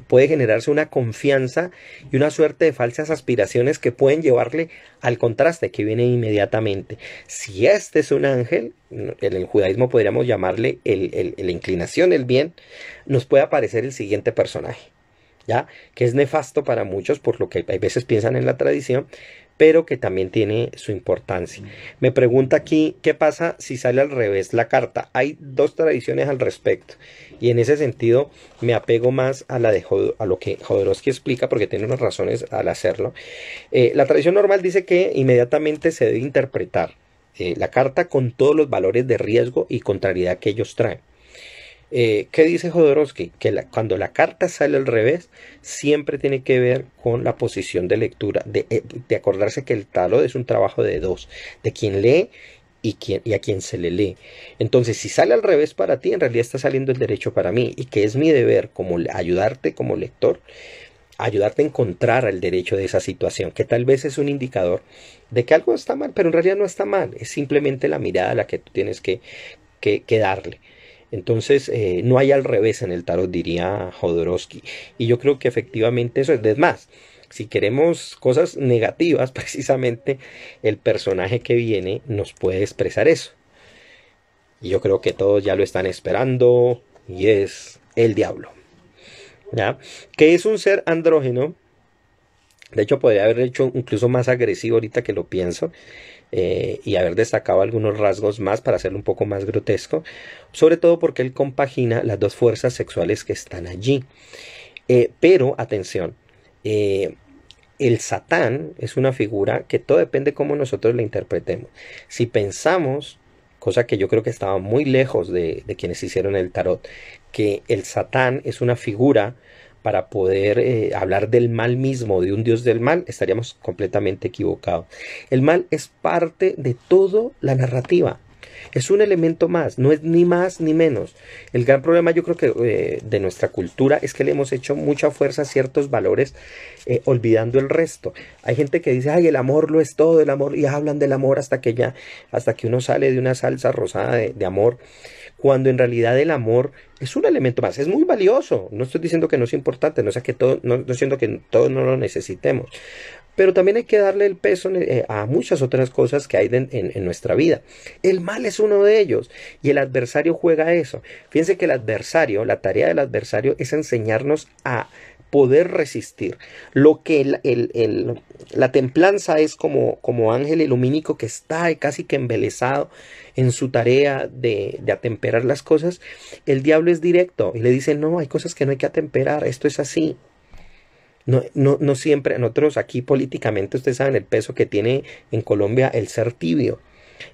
puede generarse una confianza y una suerte de falsas aspiraciones que pueden llevarle al contraste que viene inmediatamente. Si este es un ángel, en el judaísmo podríamos llamarle la inclinación del bien, nos puede aparecer el siguiente personaje, ¿ya? Que es nefasto para muchos, por lo que hay veces piensan en la tradición, pero que también tiene su importancia. Me pregunta aquí, ¿qué pasa si sale al revés la carta? Hay dos tradiciones al respecto, y en ese sentido me apego más a lo que Jodorowsky explica, porque tiene unas razones al hacerlo. La tradición normal dice que inmediatamente se debe interpretar la carta con todos los valores de riesgo y contrariedad que ellos traen. ¿Qué dice Jodorowsky? Que cuando la carta sale al revés, siempre tiene que ver con la posición de lectura, de acordarse que el tarot es un trabajo de dos, de quien lee y a quien se le lee. Entonces, si sale al revés para ti, en realidad está saliendo el derecho para mí, y que es mi deber como ayudarte como lector, ayudarte a encontrar el derecho de esa situación, que tal vez es un indicador de que algo está mal, pero en realidad no está mal, es simplemente la mirada a la que tú tienes que darle. Entonces, no hay al revés en el tarot, diría Jodorowsky. Y yo creo que efectivamente eso es más. Si queremos cosas negativas, precisamente el personaje que viene nos puede expresar eso. Y yo creo que todos ya lo están esperando, y es el diablo, ¿ya? Que es un ser andrógeno. De hecho, podría haber hecho incluso más agresivo ahorita que lo pienso, y haber destacado algunos rasgos más para hacerlo un poco más grotesco, sobre todo porque él compagina las dos fuerzas sexuales que están allí. Pero, atención, eh, el Satán es una figura que todo depende de cómo nosotros la interpretemos. Si pensamos, cosa que yo creo que estaba muy lejos de quienes hicieron el tarot, que el Satán es una figura para poder hablar del mal mismo, de un dios del mal, estaríamos completamente equivocados. El mal es parte de toda la narrativa. Es un elemento más, no es ni más ni menos. El gran problema yo creo que de nuestra cultura es que le hemos hecho mucha fuerza a ciertos valores, olvidando el resto. Hay gente que dice, ay, el amor lo es todo, el amor, y hablan del amor hasta que uno sale de una salsa rosada de amor, cuando en realidad el amor es un elemento más, es muy valioso. No estoy diciendo que no es importante, no sé que todo, no estoy diciendo que todos no lo necesitemos, pero también hay que darle el peso a muchas otras cosas que hay en nuestra vida. El mal es uno de ellos y el adversario juega eso. Fíjense que el adversario, la tarea del adversario es enseñarnos a poder resistir. Lo que la templanza es como ángel ilumínico que está casi que embelesado en su tarea de atemperar las cosas. El diablo es directo y le dice, no, hay cosas que no hay que atemperar, esto es así. No siempre, nosotros aquí políticamente, ustedes saben el peso que tiene en Colombia el ser tibio.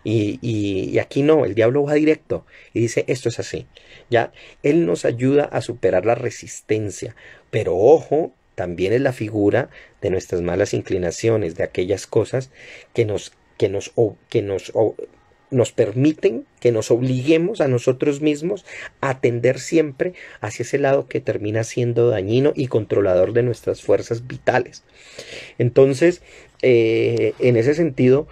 Y aquí no, el diablo va directo y dice, esto es así. Ya, él nos ayuda a superar la resistencia, pero ojo, también es la figura de nuestras malas inclinaciones, de aquellas cosas que nos permiten, que nos obliguemos a nosotros mismos a tender siempre hacia ese lado que termina siendo dañino y controlador de nuestras fuerzas vitales. Entonces, en ese sentido,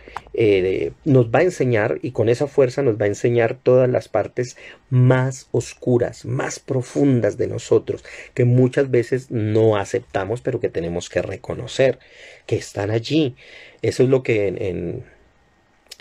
nos va a enseñar, y con esa fuerza nos va a enseñar todas las partes más oscuras, más profundas de nosotros, que muchas veces no aceptamos, pero que tenemos que reconocer que están allí. Eso es lo que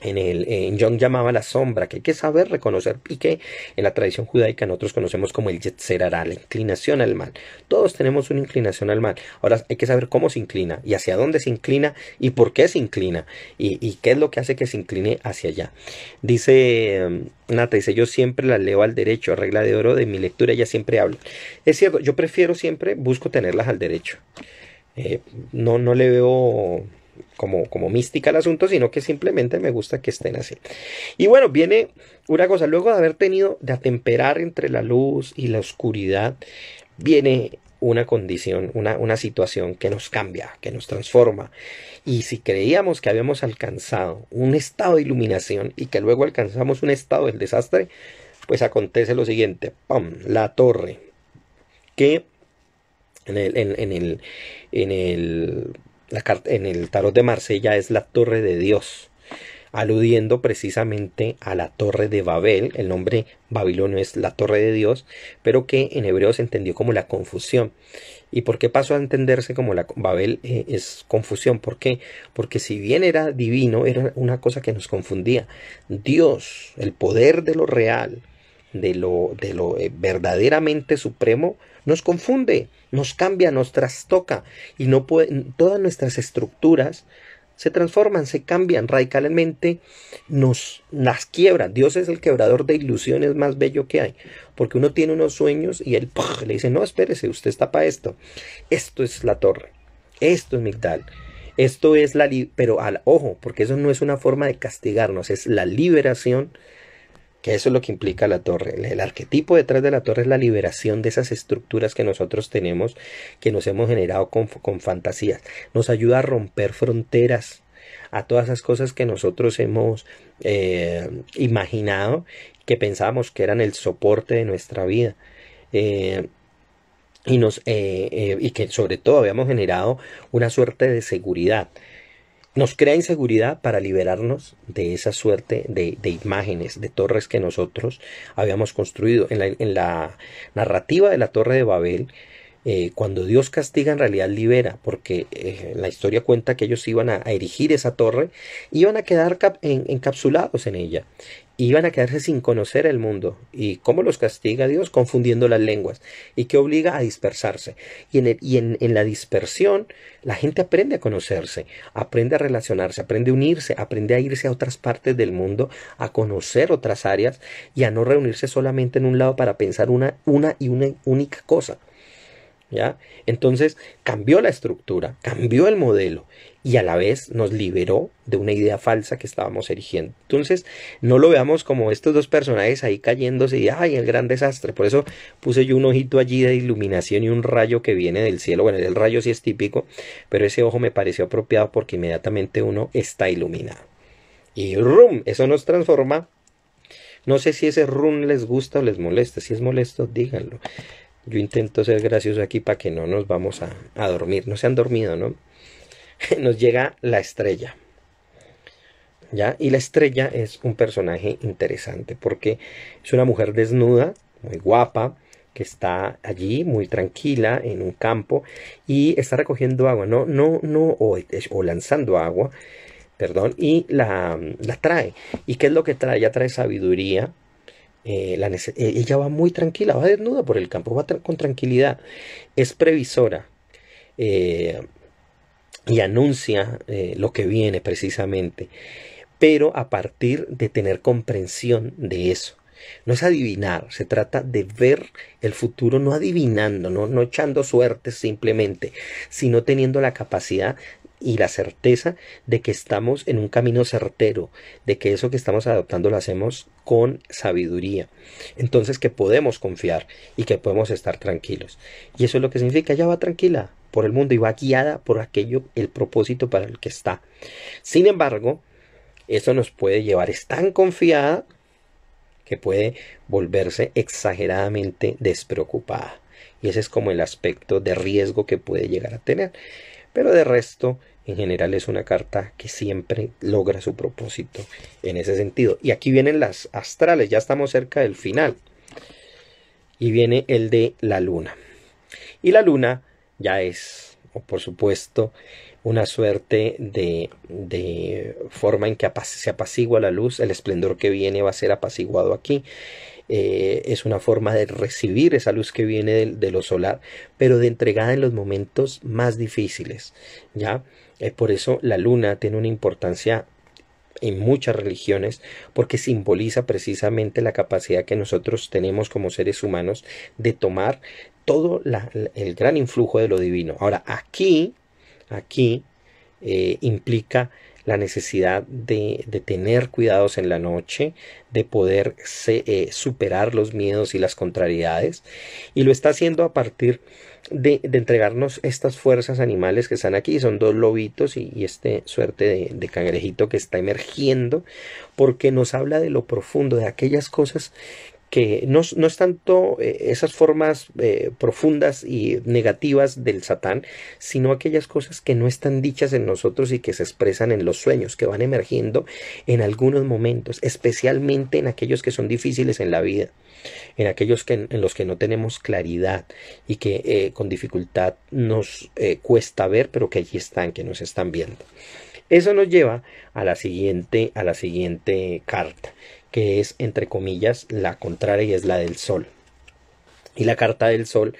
en Jung llamaba la sombra, que hay que saber reconocer, y que en la tradición judaica nosotros conocemos como el Yetzer Hará, la inclinación al mal. Todos tenemos una inclinación al mal. Ahora hay que saber cómo se inclina y hacia dónde se inclina y por qué se inclina y qué es lo que hace que se incline hacia allá. Dice Nata, dice, yo siempre la leo al derecho, regla de oro de mi lectura, ella siempre habla. Es cierto, yo prefiero siempre, busco tenerlas al derecho. No le veo como mística el asunto, sino que simplemente me gusta que estén así. Y bueno, viene una cosa, luego de haber tenido, de atemperar entre la luz y la oscuridad, viene una condición, una situación que nos cambia, que nos transforma. Y si creíamos que habíamos alcanzado un estado de iluminación y que luego alcanzamos un estado del desastre, pues acontece lo siguiente, ¡pum! La torre, que en el tarot de Marsella es la torre de Dios, aludiendo precisamente a la torre de Babel. El nombre babilonio es la torre de Dios, pero que en hebreo se entendió como la confusión. ¿Y por qué pasó a entenderse como Babel es confusión? ¿Por qué? Porque si bien era divino, era una cosa que nos confundía. Dios, el poder de lo real, de lo verdaderamente supremo, nos confunde, nos cambia, nos trastoca y todas nuestras estructuras se transforman, se cambian radicalmente, nos las quiebra. Dios es el quebrador de ilusiones más bello que hay, porque uno tiene unos sueños y él le dice, no, espérese, usted está para esto. Esto es la torre, esto es Migdal, esto es pero ojo, porque eso no es una forma de castigarnos, es la liberación. Que eso es lo que implica la torre. El arquetipo detrás de la torre es la liberación de esas estructuras que nosotros tenemos, que nos hemos generado con fantasías. Nos ayuda a romper fronteras, a todas esas cosas que nosotros hemos imaginado, que pensábamos que eran el soporte de nuestra vida. Y que sobre todo habíamos generado una suerte de seguridad. Nos crea inseguridad para liberarnos de esa suerte de imágenes, de torres que nosotros habíamos construido. En la narrativa de la Torre de Babel, Cuando Dios castiga, en realidad libera, porque la historia cuenta que ellos iban a erigir esa torre, iban a quedar encapsulados en ella, iban a quedarse sin conocer el mundo. ¿Y cómo los castiga Dios? Confundiendo las lenguas, y que obliga a dispersarse. En la dispersión, la gente aprende a conocerse, aprende a relacionarse, aprende a unirse, aprende a irse a otras partes del mundo, a conocer otras áreas y a no reunirse solamente en un lado para pensar una y una única cosa. ¿Ya? Entonces cambió la estructura, cambió el modelo y a la vez nos liberó de una idea falsa que estábamos erigiendo. Entonces no lo veamos como estos dos personajes ahí cayéndose y ¡ay, el gran desastre! Por eso puse yo un ojito allí de iluminación y un rayo que viene del cielo. Bueno, el rayo sí es típico, pero ese ojo me pareció apropiado porque inmediatamente uno está iluminado. Y ¡rum! Eso nos transforma. No sé si ese rum les gusta o les molesta. Si es molesto, díganlo. Yo intento ser gracioso aquí para que no nos vamos a dormir. No se han dormido, ¿no? Nos llega la estrella. ¿Ya? Y la estrella es un personaje interesante porque es una mujer desnuda, muy guapa, que está allí muy tranquila en un campo y está recogiendo agua, o lanzando agua, perdón, y la trae. ¿Y qué es lo que trae? Ella trae sabiduría. Ella va muy tranquila, va desnuda por el campo, va con tranquilidad, es previsora y anuncia lo que viene precisamente, pero a partir de tener comprensión de eso. No es adivinar, se trata de ver el futuro no adivinando, no echando suertes simplemente, sino teniendo la capacidad y la certeza de que estamos en un camino certero, de que eso que estamos adoptando lo hacemos con sabiduría. Entonces que podemos confiar y que podemos estar tranquilos. Y eso es lo que significa, ella va tranquila por el mundo y va guiada por aquello, el propósito para el que está. Sin embargo, eso nos puede llevar, es tan confiada que puede volverse exageradamente despreocupada. Y ese es como el aspecto de riesgo que puede llegar a tener. Pero de resto, en general es una carta que siempre logra su propósito en ese sentido. Y aquí vienen las astrales, ya estamos cerca del final. Y viene el de la luna. Y la luna ya es, por supuesto, una suerte de forma en que se apacigua la luz. El esplendor que viene va a ser apaciguado aquí. Es una forma de recibir esa luz que viene de lo solar, pero de entregada en los momentos más difíciles, ¿ya? Por eso la luna tiene una importancia en muchas religiones, porque simboliza precisamente la capacidad que nosotros tenemos como seres humanos de tomar todo el gran influjo de lo divino. Ahora, aquí implica la necesidad de tener cuidados en la noche, de poder superar los miedos y las contrariedades, y lo está haciendo a partir de entregarnos estas fuerzas animales que están aquí. Son dos lobitos y este suerte de cangrejito que está emergiendo, porque nos habla de lo profundo, de aquellas cosas que no es tanto esas formas profundas y negativas del Satán, sino aquellas cosas que no están dichas en nosotros y que se expresan en los sueños, que van emergiendo en algunos momentos, especialmente en aquellos que son difíciles en la vida, en aquellos en los que no tenemos claridad y que con dificultad nos cuesta ver, pero que allí están, que nos están viendo. Eso nos lleva a la siguiente carta, que es, entre comillas, la contraria, y es la del sol. Y la carta del sol,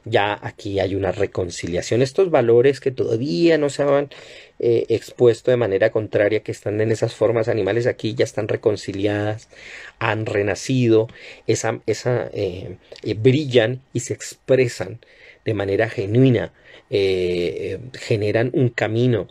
ya aquí hay una reconciliación. Estos valores que todavía no se han expuesto de manera contraria, que están en esas formas animales, aquí ya están reconciliadas, han renacido, brillan y se expresan de manera genuina. Generan un camino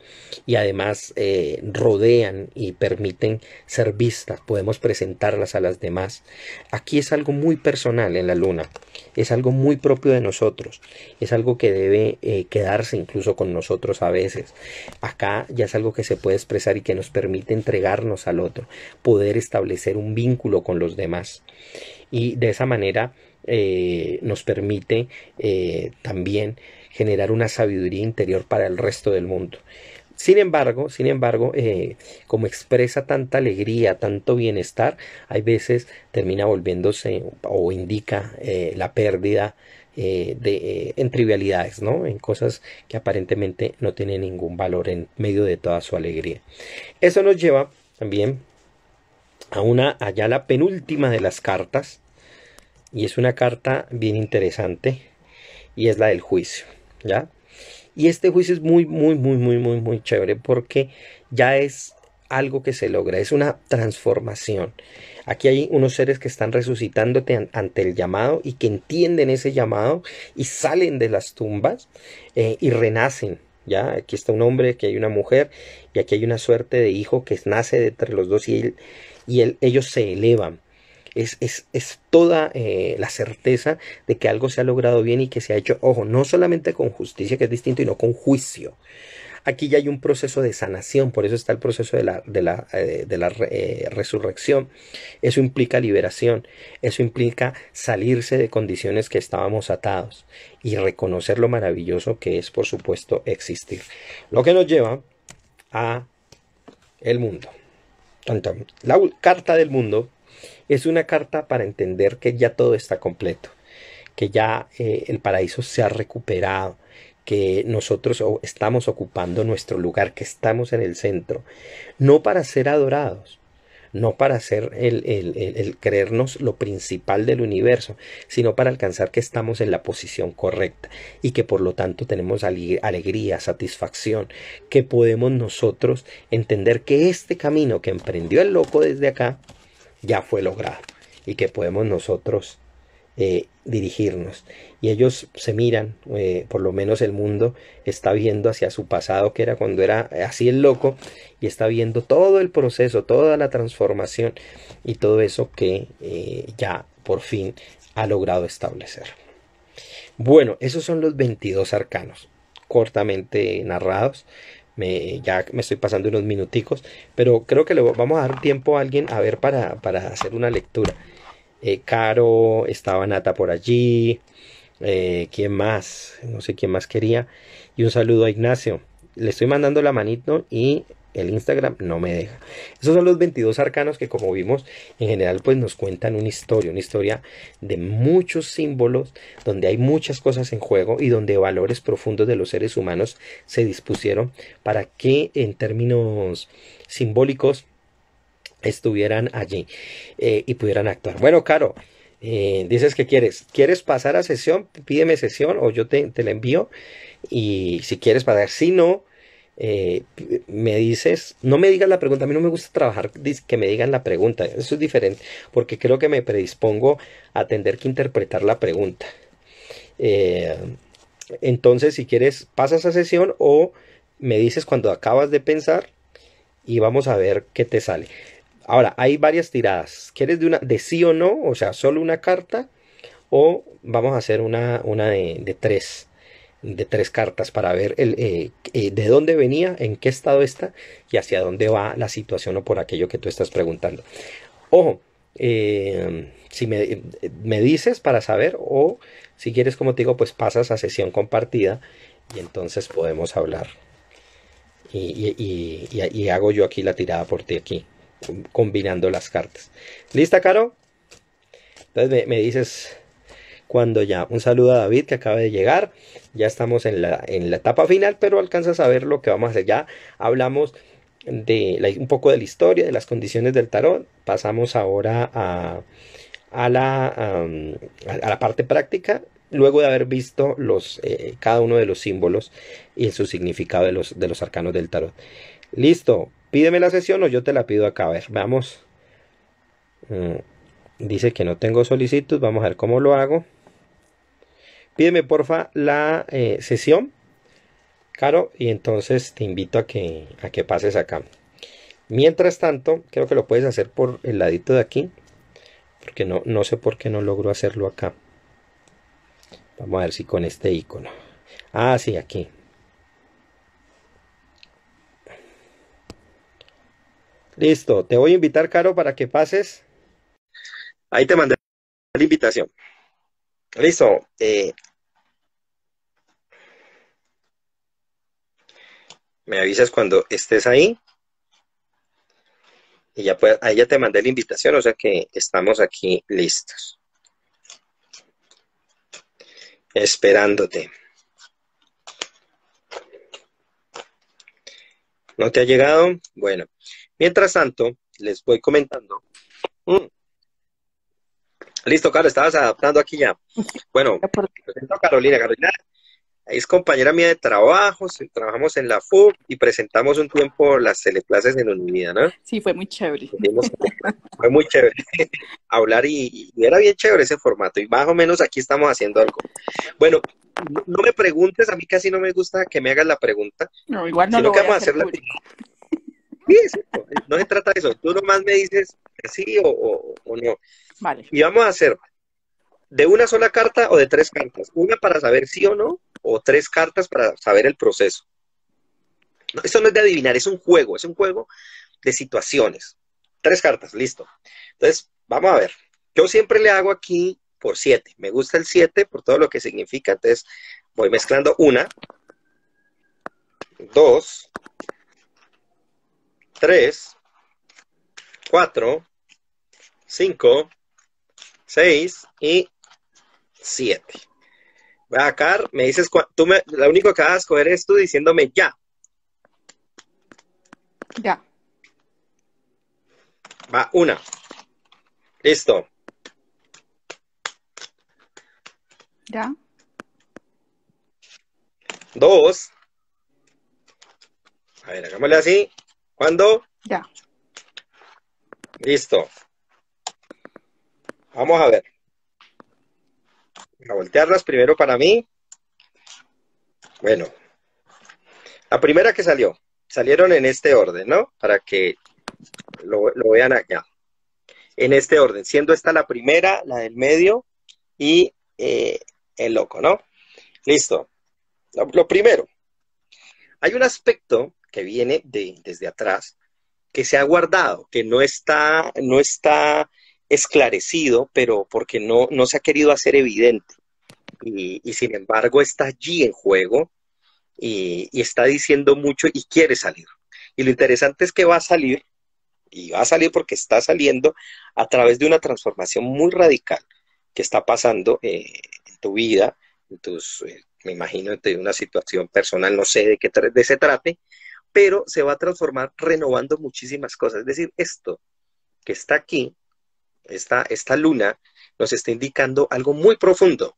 y además rodean y permiten ser vistas, podemos presentarlas a las demás. Aquí es algo muy personal en la luna, es algo muy propio de nosotros, es algo que debe quedarse incluso con nosotros a veces. Acá ya es algo que se puede expresar y que nos permite entregarnos al otro, poder establecer un vínculo con los demás, y de esa manera nos permite también generar una sabiduría interior para el resto del mundo. Sin embargo, como expresa tanta alegría, tanto bienestar, hay veces termina volviéndose o indica la pérdida en trivialidades, ¿no? En cosas que aparentemente no tienen ningún valor en medio de toda su alegría. Eso nos lleva también allá la penúltima de las cartas, y es una carta bien interesante, y es la del juicio, ¿ya? Y este juicio es muy chévere porque ya es algo que se logra, es una transformación. Aquí hay unos seres que están resucitándote ante el llamado y que entienden ese llamado y salen de las tumbas y renacen. Ya, aquí está un hombre, aquí hay una mujer y aquí hay una suerte de hijo que nace de entre los dos ellos se elevan. Es toda la certeza de que algo se ha logrado bien y que se ha hecho, ojo, no solamente con justicia, que es distinto, sino con juicio. Aquí ya hay un proceso de sanación, por eso está el proceso de la resurrección. Eso implica liberación, eso implica salirse de condiciones que estábamos atados y reconocer lo maravilloso que es, por supuesto, existir. Lo que nos lleva a el mundo. La carta del mundo es una carta para entender que ya todo está completo, que ya el paraíso se ha recuperado, que nosotros estamos ocupando nuestro lugar, que estamos en el centro, no para ser adorados, no para ser el creernos lo principal del universo, sino para alcanzar que estamos en la posición correcta y que por lo tanto tenemos alegría, satisfacción, que podemos nosotros entender que este camino que emprendió el loco desde acá ya fue logrado y que podemos nosotros dirigirnos. Y ellos se miran, por lo menos el mundo está viendo hacia su pasado, que era cuando era así el loco, y está viendo todo el proceso, toda la transformación y todo eso que ya por fin ha logrado establecer. Bueno, esos son los 22 arcanos, cortamente narrados. Ya me estoy pasando unos minuticos, pero creo que le vamos a dar tiempo a alguien a ver para hacer una lectura. Caro, estaba Nata por allí, ¿quién más? No sé quién más quería. Y un saludo a Ignacio. Le estoy mandando la manito y el Instagram no me deja. Esos son los 22 arcanos que, como vimos, en general pues nos cuentan una historia de muchos símbolos, donde hay muchas cosas en juego y donde valores profundos de los seres humanos se dispusieron para que en términos simbólicos estuvieran allí y pudieran actuar. Bueno, Caro, dices que quieres pasar a sesión, pídeme sesión o yo te la envío, y si quieres pasar, si no, me dices, no me digas la pregunta. A mí no me gusta trabajar que me digan la pregunta, eso es diferente, porque creo que me predispongo a tener que interpretar la pregunta. Eh, entonces, si quieres, pasas a sesión o me dices cuando acabas de pensar y vamos a ver qué te sale. Ahora, hay varias tiradas. ¿Quieres de sí o no? O sea, solo una carta. O vamos a hacer una de tres cartas para ver de dónde venía, en qué estado está y hacia dónde va la situación o por aquello que tú estás preguntando. Ojo, si me dices para saber, o si quieres, como te digo, pues pasas a sesión compartida y entonces podemos hablar. Y hago yo aquí la tirada por ti aquí, combinando las cartas. ¿Lista, Caro? Entonces me dices cuando ya. Un saludo a David que acaba de llegar. Ya estamos en la etapa final, pero alcanzas a ver lo que vamos a hacer. Ya hablamos un poco de la historia, de las condiciones del tarot. Pasamos ahora a la parte práctica, luego de haber visto cada uno de los símbolos y su significado de los arcanos del tarot. Listo, pídeme la sesión o yo te la pido acá. A ver, veamos. Dice que no tengo solicitud, vamos a ver cómo lo hago. Pídeme porfa la sesión, Caro, y entonces te invito a que pases acá. Mientras tanto, creo que lo puedes hacer por el ladito de aquí, porque no sé por qué no logro hacerlo acá. Vamos a ver si con este icono. Ah, sí, aquí. Listo, te voy a invitar, Caro, para que pases. Ahí te mandé la invitación. Listo. Me avisas cuando estés ahí. Y ya pues, ahí ya te mandé la invitación, o sea que estamos aquí listos. esperándote. ¿No te ha llegado? Bueno, mientras tanto, les voy comentando. Mm, listo, Carlos, estabas adaptando aquí ya. Bueno, Por- presento a Carolina. Carolina es compañera mía de trabajo, trabajamos en la FUB y presentamos un tiempo las teleclases en unidad, ¿no? Sí, fue muy chévere. Fue muy chévere hablar y era bien chévere ese formato y más o menos aquí estamos haciendo algo. Bueno, no me preguntes, a mí casi no me gusta que me hagas la pregunta, No, igual no sino lo que voy a vamos a hacer hacerla. público. Sí, exacto, no se trata de eso, tú nomás me dices que sí o no. Vale, Y vamos a hacer de una sola carta o de tres cartas, una para saber sí o no, o tres cartas para saber el proceso. No, esto no es de adivinar, es un juego de situaciones. Tres cartas, listo. Entonces, vamos a ver. Yo siempre le hago aquí por 7. Me gusta el 7 por todo lo que significa. Entonces, voy mezclando una, dos, tres, cuatro, cinco, seis y 7. Voy a sacar, me dices, lo único que vas a escoger es tú diciéndome ya. ya, Va, una. Listo. ya, Dos. A ver, hagámosle así. ¿Cuándo? ya. Listo. Vamos a ver. A voltearlas primero para mí. Bueno, la primera que salió. Salieron en este orden, ¿no? Para que lo vean acá. En este orden, siendo esta la primera, la del medio y el loco, ¿no? Listo. Lo primero, hay un aspecto que viene desde atrás que se ha guardado, que no está esclarecido, pero porque no se ha querido hacer evidente. Y sin embargo está allí en juego y está diciendo mucho y quiere salir. Y lo interesante es que va a salir, y va a salir porque está saliendo a través de una transformación muy radical que está pasando en tu vida, me imagino, de una situación personal, no sé de se trate, pero se va a transformar renovando muchísimas cosas. Es decir, esto que está aquí, esta luna, nos está indicando algo muy profundo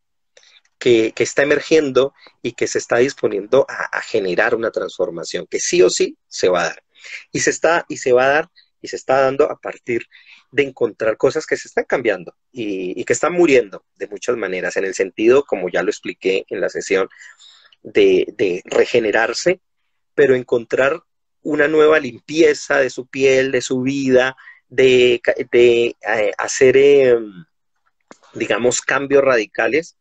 que está emergiendo y que se está disponiendo a generar una transformación que sí o sí se va a dar. Y se va a dar y se está dando a partir de encontrar cosas que se están cambiando y que están muriendo de muchas maneras, en el sentido, como ya lo expliqué en la sesión, de regenerarse, pero encontrar una nueva limpieza de su piel, de su vida, de hacer, digamos, cambios radicales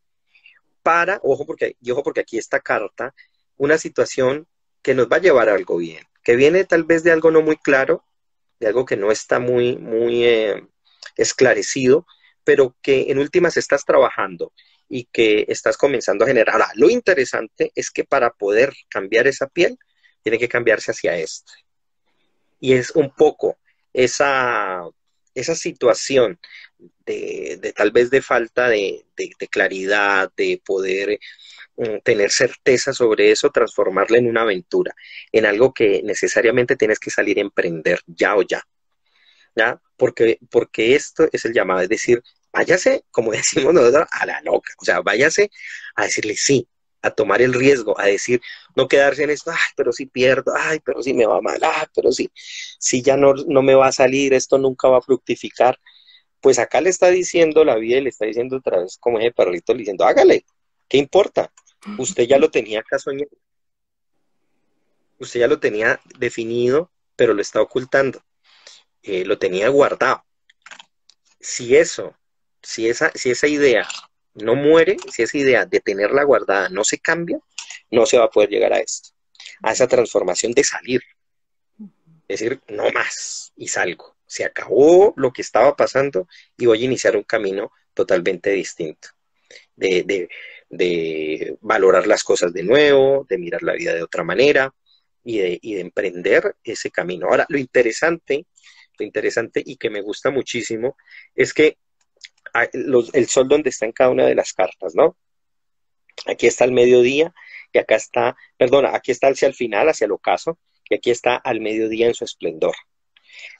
para, ojo porque aquí esta carta, una situación que nos va a llevar a algo bien, que viene tal vez de algo no muy claro, de algo que no está muy esclarecido, pero que en últimas estás trabajando y que estás comenzando a generar. Ahora, lo interesante es que para poder cambiar esa piel, tiene que cambiarse hacia esto. Y es un poco esa situación de tal vez de falta de claridad, de poder tener certeza sobre eso, transformarla en una aventura, en algo que necesariamente tienes que salir a emprender ya o ya, ¿ya? Porque esto es el llamado, es decir, váyase, como decimos nosotros, a la loca, o sea, váyase a decirle sí, a tomar el riesgo, a decir, no quedarse en esto, ay, pero si pierdo, ay, pero si me va mal, ay, pero si ya no me va a salir, esto nunca va a fructificar. Pues acá le está diciendo la vida y le está diciendo otra vez, como ese perrito, le diciendo, hágale, ¿qué importa? Usted ya lo tenía acá soñado, usted ya lo tenía definido, pero lo está ocultando, lo tenía guardado. Si eso, si esa idea no muere, si esa idea de tenerla guardada no se cambia, no se va a poder llegar a esto, a esa transformación de salir, es decir, no más, y salgo. Se acabó lo que estaba pasando y voy a iniciar un camino totalmente distinto, de, de valorar las cosas de nuevo, de mirar la vida de otra manera y de emprender ese camino. Ahora, lo interesante y que me gusta muchísimo es que el sol donde está en cada una de las cartas, ¿no? Aquí está el mediodía, y acá está, perdona, aquí está hacia el final, hacia el ocaso, y aquí está al mediodía en su esplendor.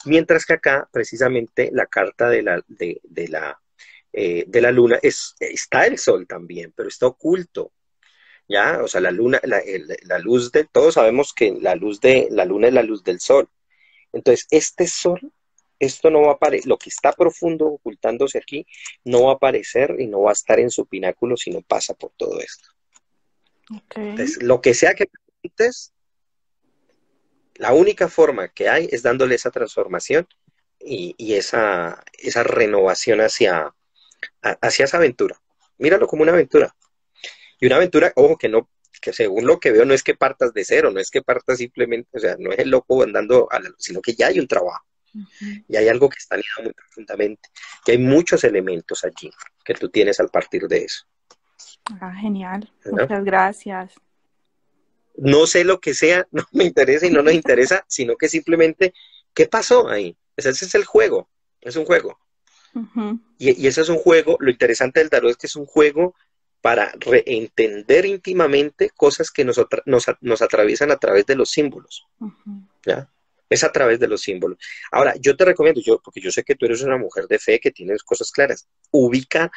Mientras que acá, precisamente, la carta de la luna está el sol también, pero está oculto. ¿Ya? O sea, la luna, la luz de, todos sabemos que la luz de la luna es la luz del sol. Entonces, este sol, esto no va a aparecer, lo que está profundo ocultándose aquí, no va a aparecer y no va a estar en su pináculo si no pasa por todo esto. Ok. Entonces, lo que sea que preguntes, la única forma que hay es dándole esa transformación y esa renovación hacia esa aventura. Míralo como una aventura. Y una aventura, ojo, que según lo que veo, no es que partas de cero, no es que partas simplemente, o sea, no es el loco andando, sino que ya hay un trabajo, Ujú. y hay algo que está ligado muy profundamente, y hay muchos elementos allí que tú tienes al partir de eso. Ah, genial. ¿No? Muchas gracias. No sé lo que sea, no me interesa y no nos interesa, sino que simplemente, ¿qué pasó ahí? Ese es el juego, es un juego. Ujú, Y ese es un juego, lo interesante del tarot es que es un juego para reentender íntimamente cosas que nos atraviesan a través de los símbolos, ujú. ¿ya? Es a través de los símbolos. Ahora, yo te recomiendo, porque yo sé que tú eres una mujer de fe, que tienes cosas claras, ubica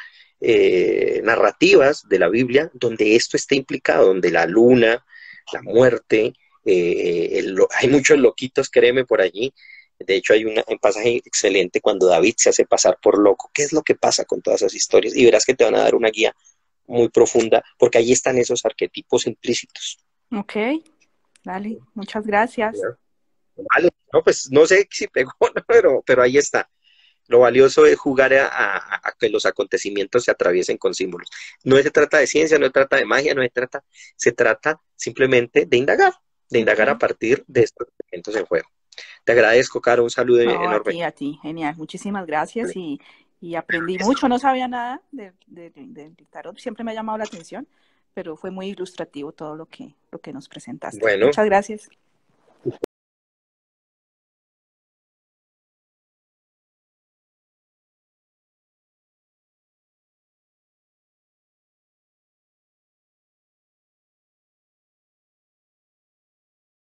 narrativas de la Biblia donde esto esté implicado, donde la luna, la muerte, hay muchos loquitos, créeme, por allí. De hecho, hay un pasaje excelente cuando David se hace pasar por loco. ¿Qué es lo que pasa con todas esas historias? Y verás que te van a dar una guía muy profunda, porque ahí están esos arquetipos implícitos. Ok, dale, muchas gracias. ¿Ya? Vale, no, pues no sé si pegó, ¿no? Pero ahí está. Lo valioso es jugar a que los acontecimientos se atraviesen con símbolos. No se trata de ciencia, no se trata de magia, se trata simplemente de Ok. indagar a partir de estos elementos en juego. Te agradezco, Caro, un saludo No, enorme. a ti, genial. Muchísimas gracias Vale, y aprendí eso. mucho. No sabía nada del tarot, siempre me ha llamado la atención, pero fue muy ilustrativo todo lo que nos presentaste. Bueno, Muchas gracias.